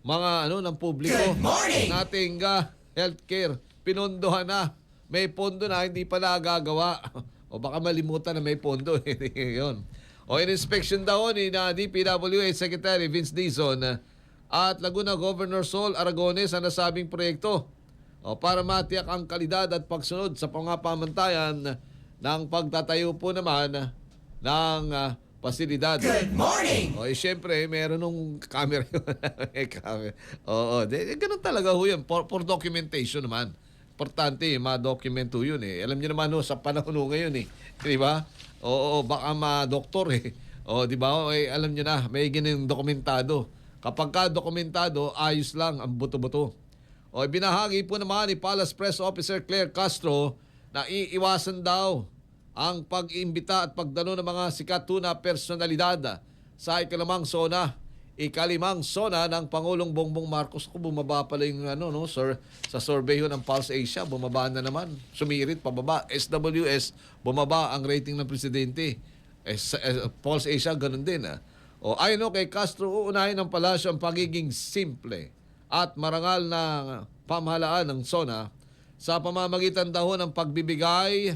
E: mga ng publiko.
M: Good morning!
E: Natenga healthcare, pinondohan na. May pondo na, hindi pa nagagawa. Baka malimutan na may pondo. Yun. In-inspection daw ni DPWH Secretary Vince Dizon at Laguna Governor Sol Aragones ang nasabing proyekto para matiyak ang kalidad at pagsunod sa pangapamantayan ng pagtatayo po naman ng pasilidad.
M: Good morning!
E: Siyempre, meron nung camera. Ganun talaga ho yan. For documentation naman. Importante, ma-documento yun eh. Alam niyo naman sa panahon ngayon eh. Di ba? Baka ma-doktor eh. Di ba? Alam niyo na, may ganun dokumentado. Kapag ka dokumentado, ayos lang ang buto-buto. Binahagi po naman ni Palace Press Officer Claire Castro na iiwasan daw ang pag-imbita at pagdalo ng mga sikat na personalidad sa ikalimang zona ng Pangulong Bongbong Marcos. Bumaba pala yung sir, sa survey ng Pulse Asia, bumaba na naman. Sumirit, pababa. SWS, bumaba ang rating ng presidente. Pulse Asia, ganun din. Ayon kay Castro, uunahin ng palasyo ang pagiging simple at marangal na pamahalaan ng zona sa pamamagitan daw ng pagbibigay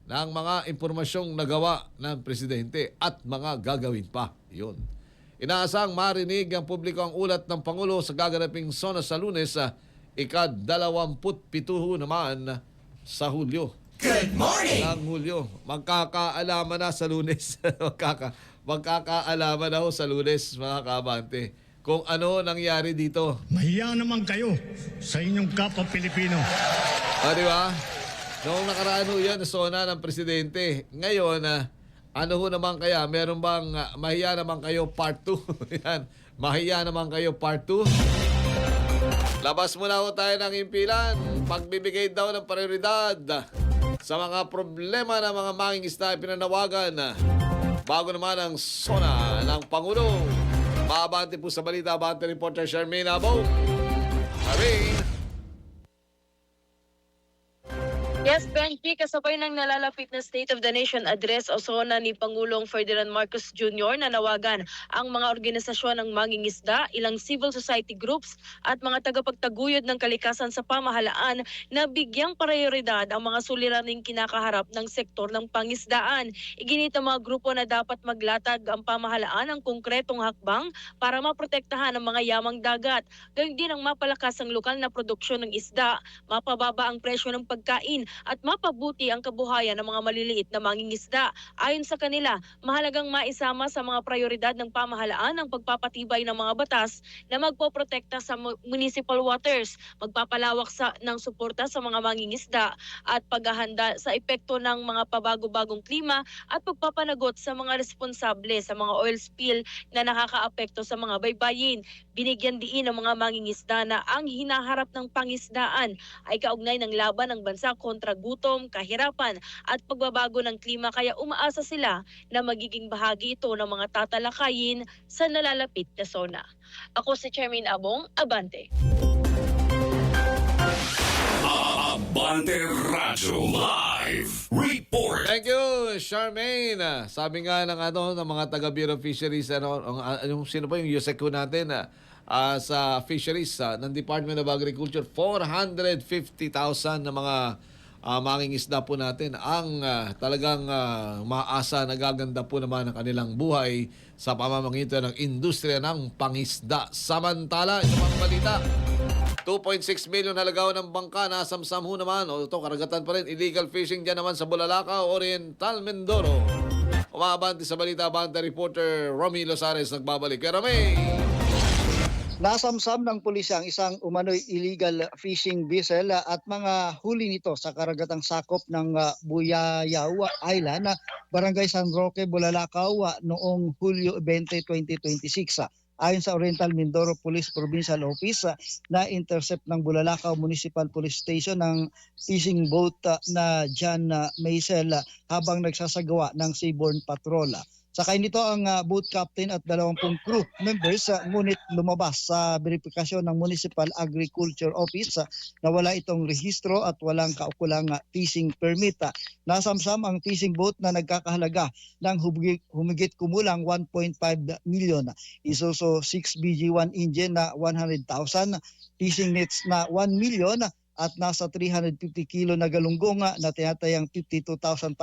E: ng mga impormasyong nagawa ng presidente at mga gagawin pa. Yun. Inaasang marinig ang publiko ang ulat ng Pangulo sa gaganaping zona sa Lunes ika-27 naman sa Hulyo.
M: Good morning!
E: Ng Hulyo. Magkakaalaman na sa Lunes. Magkakaalaman na sa Lunes, mga kabante, kung ano nangyari dito.
H: Mahiya naman kayo sa inyong kapwa Pilipino.
E: Di ba? Noong nakaraan yan, zona ng presidente. Ngayon, naman kaya? Meron bang mahiya naman kayo part 2? Yan. Mahiya naman kayo part 2? Labas muna tayo ng impilan. Pagbibigay daw ng prioridad sa mga problema ng mga mangingisda pinanawagan. Bago naman ang zona ng Pangulo. Maabante po sa balita, abante reporter Charmaine Abong. Charmaine.
J: Yes, Benji, kasabay ng nalalapit na State of the Nation Address o SONA ni Pangulong Ferdinand Marcos Jr. na nawagan ang mga organisasyon ng mangingisda, ilang civil society groups at mga tagapagtaguyod ng kalikasan sa pamahalaan na bigyang prioridad ang mga suliraning kinakaharap ng sektor ng pangisdaan. Iginit ang mga grupo na dapat maglatag ang pamahalaan ng konkretong hakbang para maprotektahan ang mga yamang dagat. Gayon din ang mapalakas ang lokal na produksyon ng isda, mapababa ang presyo ng pagkain at mapabuti ang kabuhayan ng mga maliliit na mangingisda. Ayon sa kanila, mahalagang maisama sa mga prioridad ng pamahalaan ang pagpapatibay ng mga batas na magpoprotekta sa municipal waters, magpapalawak ng suporta sa mga mangingisda at paghahanda sa epekto ng mga pabago-bagong klima at pagpapanagot sa mga responsable sa mga oil spill na nakakaapekto sa mga baybayin. Binigyan diin ng mga mangingisda na ang hinaharap ng pangisdaan ay kaugnay ng laban ng bansa kontra gutom, kahirapan at pagbabago ng klima, kaya umaasa sila na magiging bahagi ito ng mga tatalakayin sa nalalapit na zona. Ako si Charmaine Abong, Abante.
C: Abante Radyo Live Report.
E: Thank you, Charmaine. Sabi nga ng mga taga-Bureau of Fisheries, sino pa yung USEC natin sa fisheries ng Department of Agriculture, 450,000 na mga mangingisda po natin ang talagang maasa nagaganda po naman ang kanilang buhay sa pamamagitan ng industriya ng pangisda. Samantala, ito mga balita, 2.6 million halagaw ng bangka na samsam naman. Ito, karagatan pa rin. Illegal fishing dyan naman sa Bulalakaw, Oriental, Mindoro. Umabante sa balita, Abante reporter Romy Losares nagbabalik. Kaya Romy!
U: Nasamsam ng pulisya ang isang umano'y illegal fishing vessel at mga huli nito sa karagatang sakop ng Buyayaw Island, Barangay San Roque, Bulalakaw noong Hulyo 20, 2026. Ayon sa Oriental Mindoro Police Provincial Office, na-intercept ng Bulalakaw Municipal Police Station ng fishing boat na John Maisel habang nagsasagawa ng seaborne patrol. Sakay nito ang boat captain at 20 crew members, ngunit lumabas sa verifikasyon ng Municipal Agriculture Office na wala itong rehistro at walang kaukulang fishing permit. Nasamsam ang fishing boat na nagkakahalaga ng humigit kumulang 1.5 million, Isuzu 6 BG1 engine na 100,000, fishing nets na 1 million, at nasa 350 kilo na galunggong na tinatayang 52,500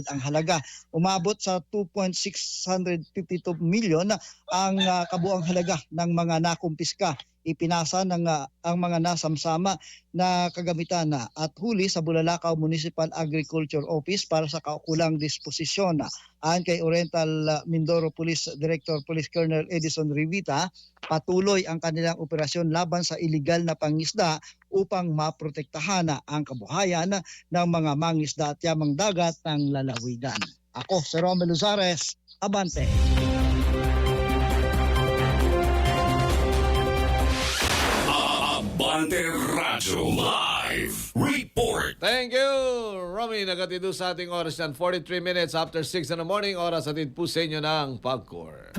U: ang halaga. Umabot sa 2.652 million ang kabuang halaga ng mga nakumpiska. Ipinasa ng ang mga nasamsama na kagamitan at huli sa Bulalakaw Municipal Agriculture Office para sa kaukulang disposisyon. Ayon kay Oriental Mindoro Police Director Police Colonel Edison Rivita, patuloy ang kanilang operasyon laban sa iligal na pangisda upang maprotektahan ang kabuhayan ng mga mangisda at yamang dagat ng lalawigan. Ako si Romel Luzares, Abante.
C: Abante Radyo Live Report.
E: Thank you, Romy. Nagatido sa ating oras yan. 43 minutes after 6 in the morning. Oras atin po sa inyo ng PAGCOR.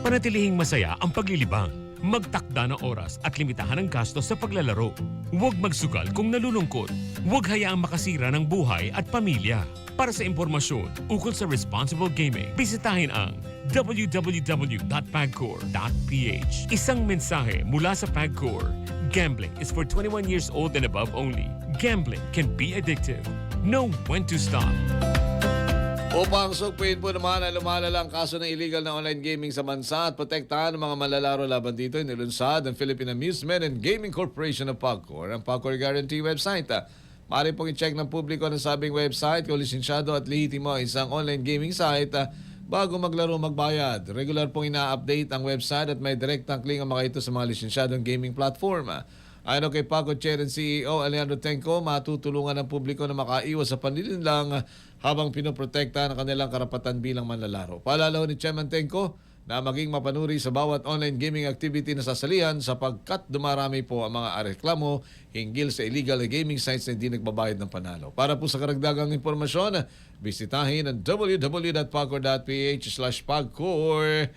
V: Panatilihing masaya ang paglilibang. Magtakda ng oras at limitahan ang gastos sa paglalaro. Huwag magsugal kung nalulungkot. Huwag hayaang makasira ng buhay at pamilya. Para sa impormasyon ukol sa responsible gaming, bisitahin ang www.pagcor.ph. Isang mensahe mula sa PAGCOR. Gambling is for 21 years old and above only. Gambling can be addictive. Know when to stop.
E: Upang sugpuin po naman ang lumalalang kaso ng illegal na online gaming sa bansa at protektahan ang mga malalaro laban dito, inilunsad ang Philippine Amusement and Gaming Corporation of PAGCOR, ang PAGCOR Guarantee website. Maaari pong i-check ng publiko ang sabing website kung lisensyado at lehitimo isang online gaming site bago maglaro magbayad. Regular pong ina-update ang website at may direktang link ang mga ito sa mga lisensyadong gaming platform. Ayon kay PAGCOR Chair and CEO Alejandro Tenco, matutulungan ng publiko na makaiwas sa panlilinlang habang pinoprotekta ang kanilang karapatan bilang manlalaro. Paalala ni Chairman Tenco na maging mapanuri sa bawat online gaming activity na sasalihan sapagkat dumarami po ang mga reklamo hinggil sa illegal gaming sites na hindi nagbabayad ng panalo. Para po sa karagdagang impormasyon, bisitahin ang www.pagcor.ph/pagcor.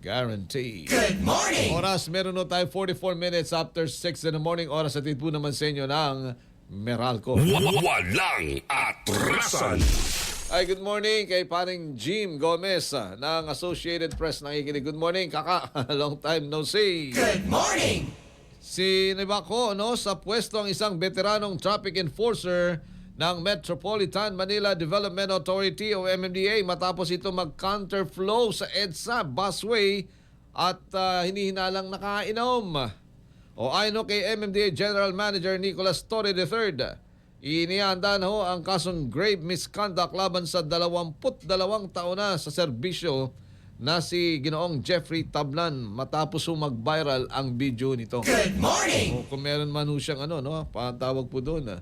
E: Guarantee.
M: Good morning!
E: Oras, meron no tayo 44 minutes after 6 in the morning. Oras at po naman sa inyo ng Meralco.
C: Walang atrasan.
E: Ay, good morning kay paring Jim Gomez ng Associated Press. Nakikinig. Good morning, kaka. Long time no see.
M: Good morning!
E: Sinibako sa pwesto ang isang veteranong traffic enforcer ng Metropolitan Manila Development Authority o MMDA matapos ito mag-counterflow sa EDSA busway at hinihinalang nakainom. O ayon kay MMDA General Manager Nicolas Torre III, inihanda na ang kasong grave misconduct laban sa 22 taon na sa serbisyo na si Ginoong Jeffrey Tablan matapos mag-viral ang video nito.
M: Good morning!
E: O kung meron man siyang patawag po doon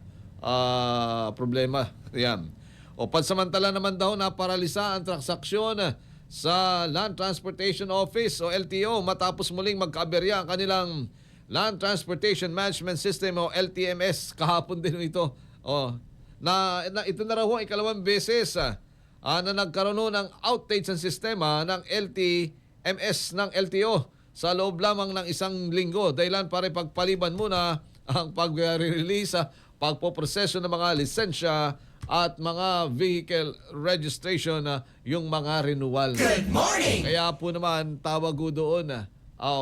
E: problema. Yan. O pansamantala naman daw na paralisa ang transaksyon sa Land Transportation Office o LTO matapos muling magkaaberya ang kanilang Land Transportation Management System o LTMS kahapon din ito. Ito na raw ang ikalawang beses na nagkaroon ng outage ng sistema ng LTMS ng LTO sa loob lamang ng isang linggo. Dahilan para pagpaliban muna ang pag-release pagpoproseso ng mga lisensya at mga vehicle registration yung mga renewal.
M: Good morning!
E: Kaya po naman tawag doon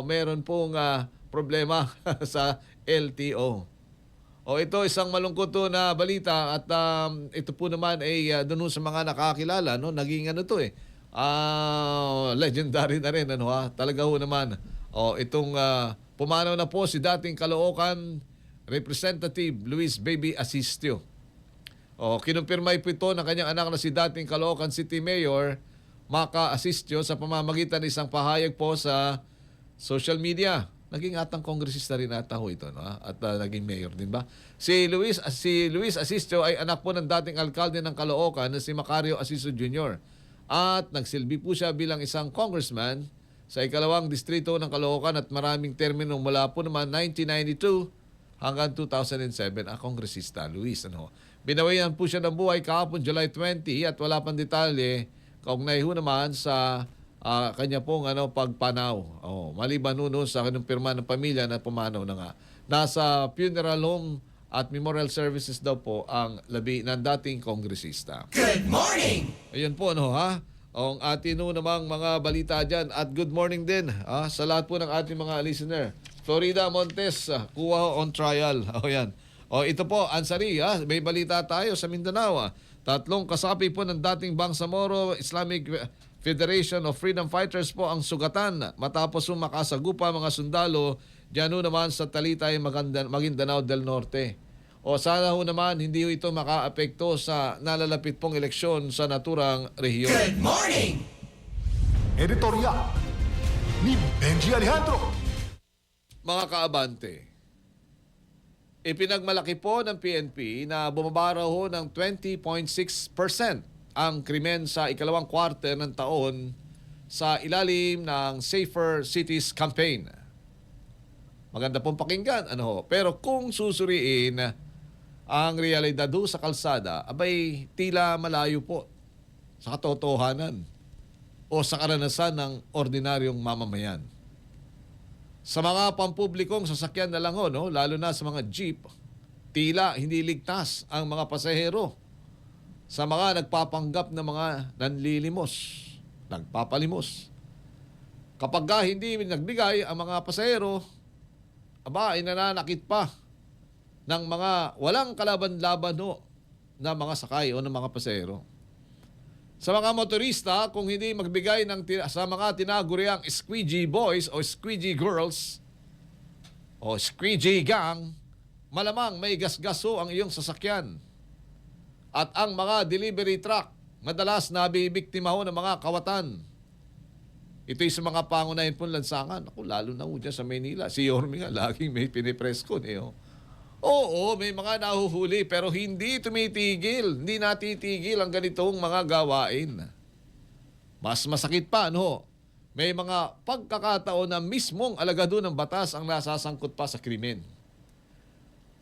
E: meron pong problema sa LTO. Ito isang malungkot na balita at ito po naman ay doon sa mga nakakilala naging legendary na rin Talaga ho naman. Itong pumanaw na po si dating Caloocan Representative Luis Baby Asistio. Kinumpirma po ito ng kanyang anak na si dating Caloocan City Mayor Maca Asistio sa pamamagitan ng isang pahayag po sa social media. Naging atang kongresista rin ata ho ito, no? At naging mayor din ba? Si Luis Asistio ay anak po ng dating alkalde ng Caloocan na si Macario Asistio Jr. At nagsilbi po siya bilang isang congressman sa ikalawang distrito ng Caloocan at maraming termino mula po naman 1992 hanggang 2007 ang kongresista Luis. Binawian po siya ng buhay kahapon July 20 at wala pang detalye kaugnay ho naman sa kanya pong pagpanaw. Maliban noon sa kinumpirma ng pamilya na pumanaw na nga. Nasa funeral home at memorial services daw po ang labi ng dating kongresista.
M: Good morning!
E: Ayun po ang atin namang mga balita dyan at good morning din sa lahat po ng ating mga listener. Florida Montes, kuha on trial. Yan. Ito po, Ansari, may balita tayo sa Mindanao. 3 kasapi po ng dating Bangsamoro Islamic Federation of Freedom Fighters po ang sugatan matapos makasagupa mga sundalo dyan naman sa Talitay, Maguindanao del Norte. Sana naman hindi ito makaapekto sa nalalapit pong eleksyon sa naturang rehiyon.
M: Good morning!
F: Editorial ni Benji Alejandro.
E: Mga kaabante, ipinagmalaki po ng PNP na bumaba raw ho ng 20.6% ang krimen sa ikalawang quarter ng taon sa ilalim ng Safer Cities Campaign. Maganda pong pakinggan, pero kung susuriin ang realidad sa kalsada, abay tila malayo po sa katotohanan o sa karanasan ng ordinaryong mamamayan. Sa mga pampublikong sasakyan na lang lalo na sa mga jeep, tila hindi ligtas ang mga pasahero sa mga nagpapanggap na mga nagpapalimos. Kapag hindi nagbigay ang mga pasahero, inananakit pa ng mga walang kalaban-laban na mga sakay o ng mga pasahero. Sa mga motorista, kung hindi magbigay sa mga tinaguriang squeegee boys o squeegee girls o squeegee gang, malamang may gasgaso ang iyong sasakyan. At ang mga delivery truck, madalas nabibiktima ng mga kawatan. Ito'y sa mga pangunahin pong lansangan. Lalo na dyan sa Maynila. Si Yorme nga, laging may pinipress ko. Oo, may mga nahuhuli pero hindi tumitigil. Hindi natitigil ang ganitong mga gawain. Mas masakit pa, may mga pagkakataon na mismong alagado ng batas ang nasasangkot pa sa krimen.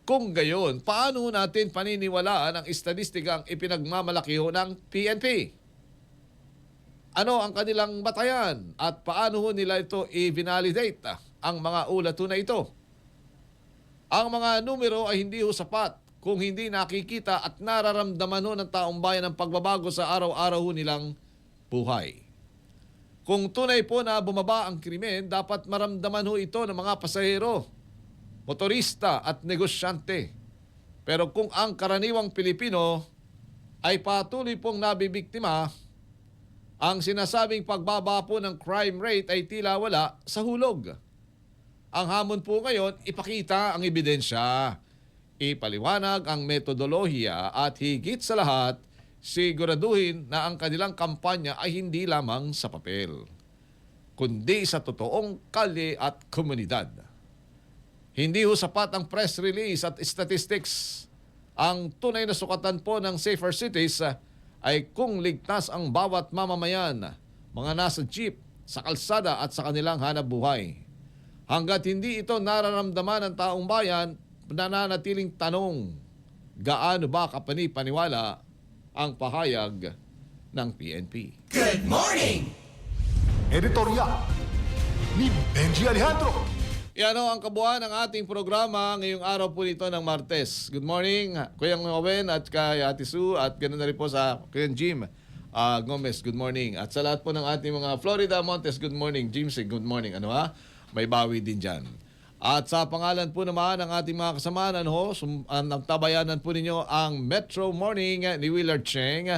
E: Kung gayon, paano natin paniniwalaan ang estadistikang ipinagmamalaki ng PNP? Ano ang kanilang batayan at paano nila ito i-validate ang mga ulat na ito? Ang mga numero ay hindi sapat kung hindi nakikita at nararamdaman ng taong bayan ang pagbabago sa araw-araw nilang buhay. Kung tunay po na bumaba ang krimen, dapat maramdaman ito ng mga pasahero, motorista at negosyante. Pero kung ang karaniwang Pilipino ay patuloy pong nabibiktima, ang sinasabing pagbaba po ng crime rate ay tila wala sa hulog. Ang hamon po ngayon, ipakita ang ebidensya, ipaliwanag ang metodolohiya at higit sa lahat, siguraduhin na ang kanilang kampanya ay hindi lamang sa papel, kundi sa totoong kalye at komunidad. Hindi sapat ang press release at statistics. Ang tunay na sukatan po ng Safer Cities ay kung ligtas ang bawat mamamayan, mga nasa jeep, sa kalsada at sa kanilang hanap buhay. Hanggat hindi ito nararamdaman ng taong bayan, nananatiling tanong, gaano ba kapani-paniwala ang pahayag ng PNP?
M: Good morning!
F: Editorial ni Benji Alejandro.
E: Yan ang kabuuan ng ating programa ngayong araw po nito ng Martes. Good morning, Kuya Owen at kay Ate Sue at ganoon na rin po sa Kuya Jim Gomez, good morning. At sa lahat po ng ating mga Florida Montes, good morning. Jim, good morning. May bawi din dyan. At sa pangalan po naman ng ating mga kasamahan, nagtabayanan po ninyo ang Metro Morning ni Willard Cheng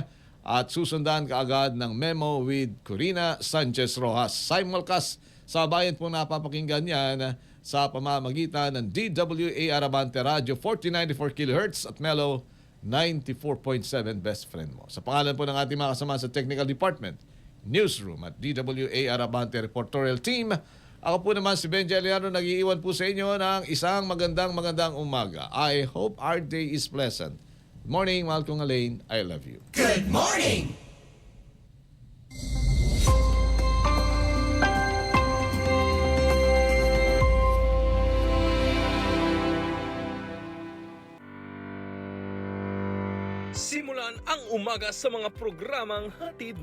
E: at susundan kaagad ng Memo with Corina Sanchez Rojas. Simulcast sa bayan po napapakinggan yan sa pamamagitan ng DWA Arabante Radio 1494 kHz at Melo 94.7 best friend mo. Sa pangalan po ng ating mga kasama sa Technical Department, Newsroom at DWA Arabante Reportorial Team, ako po naman si Benji Aliano, nag-iiwan po sa inyo ng isang magandang umaga. I hope our day is pleasant. Good morning, mahal kong Elaine. I love you.
M: Good morning!
A: Simulan ang umaga sa mga programang hatid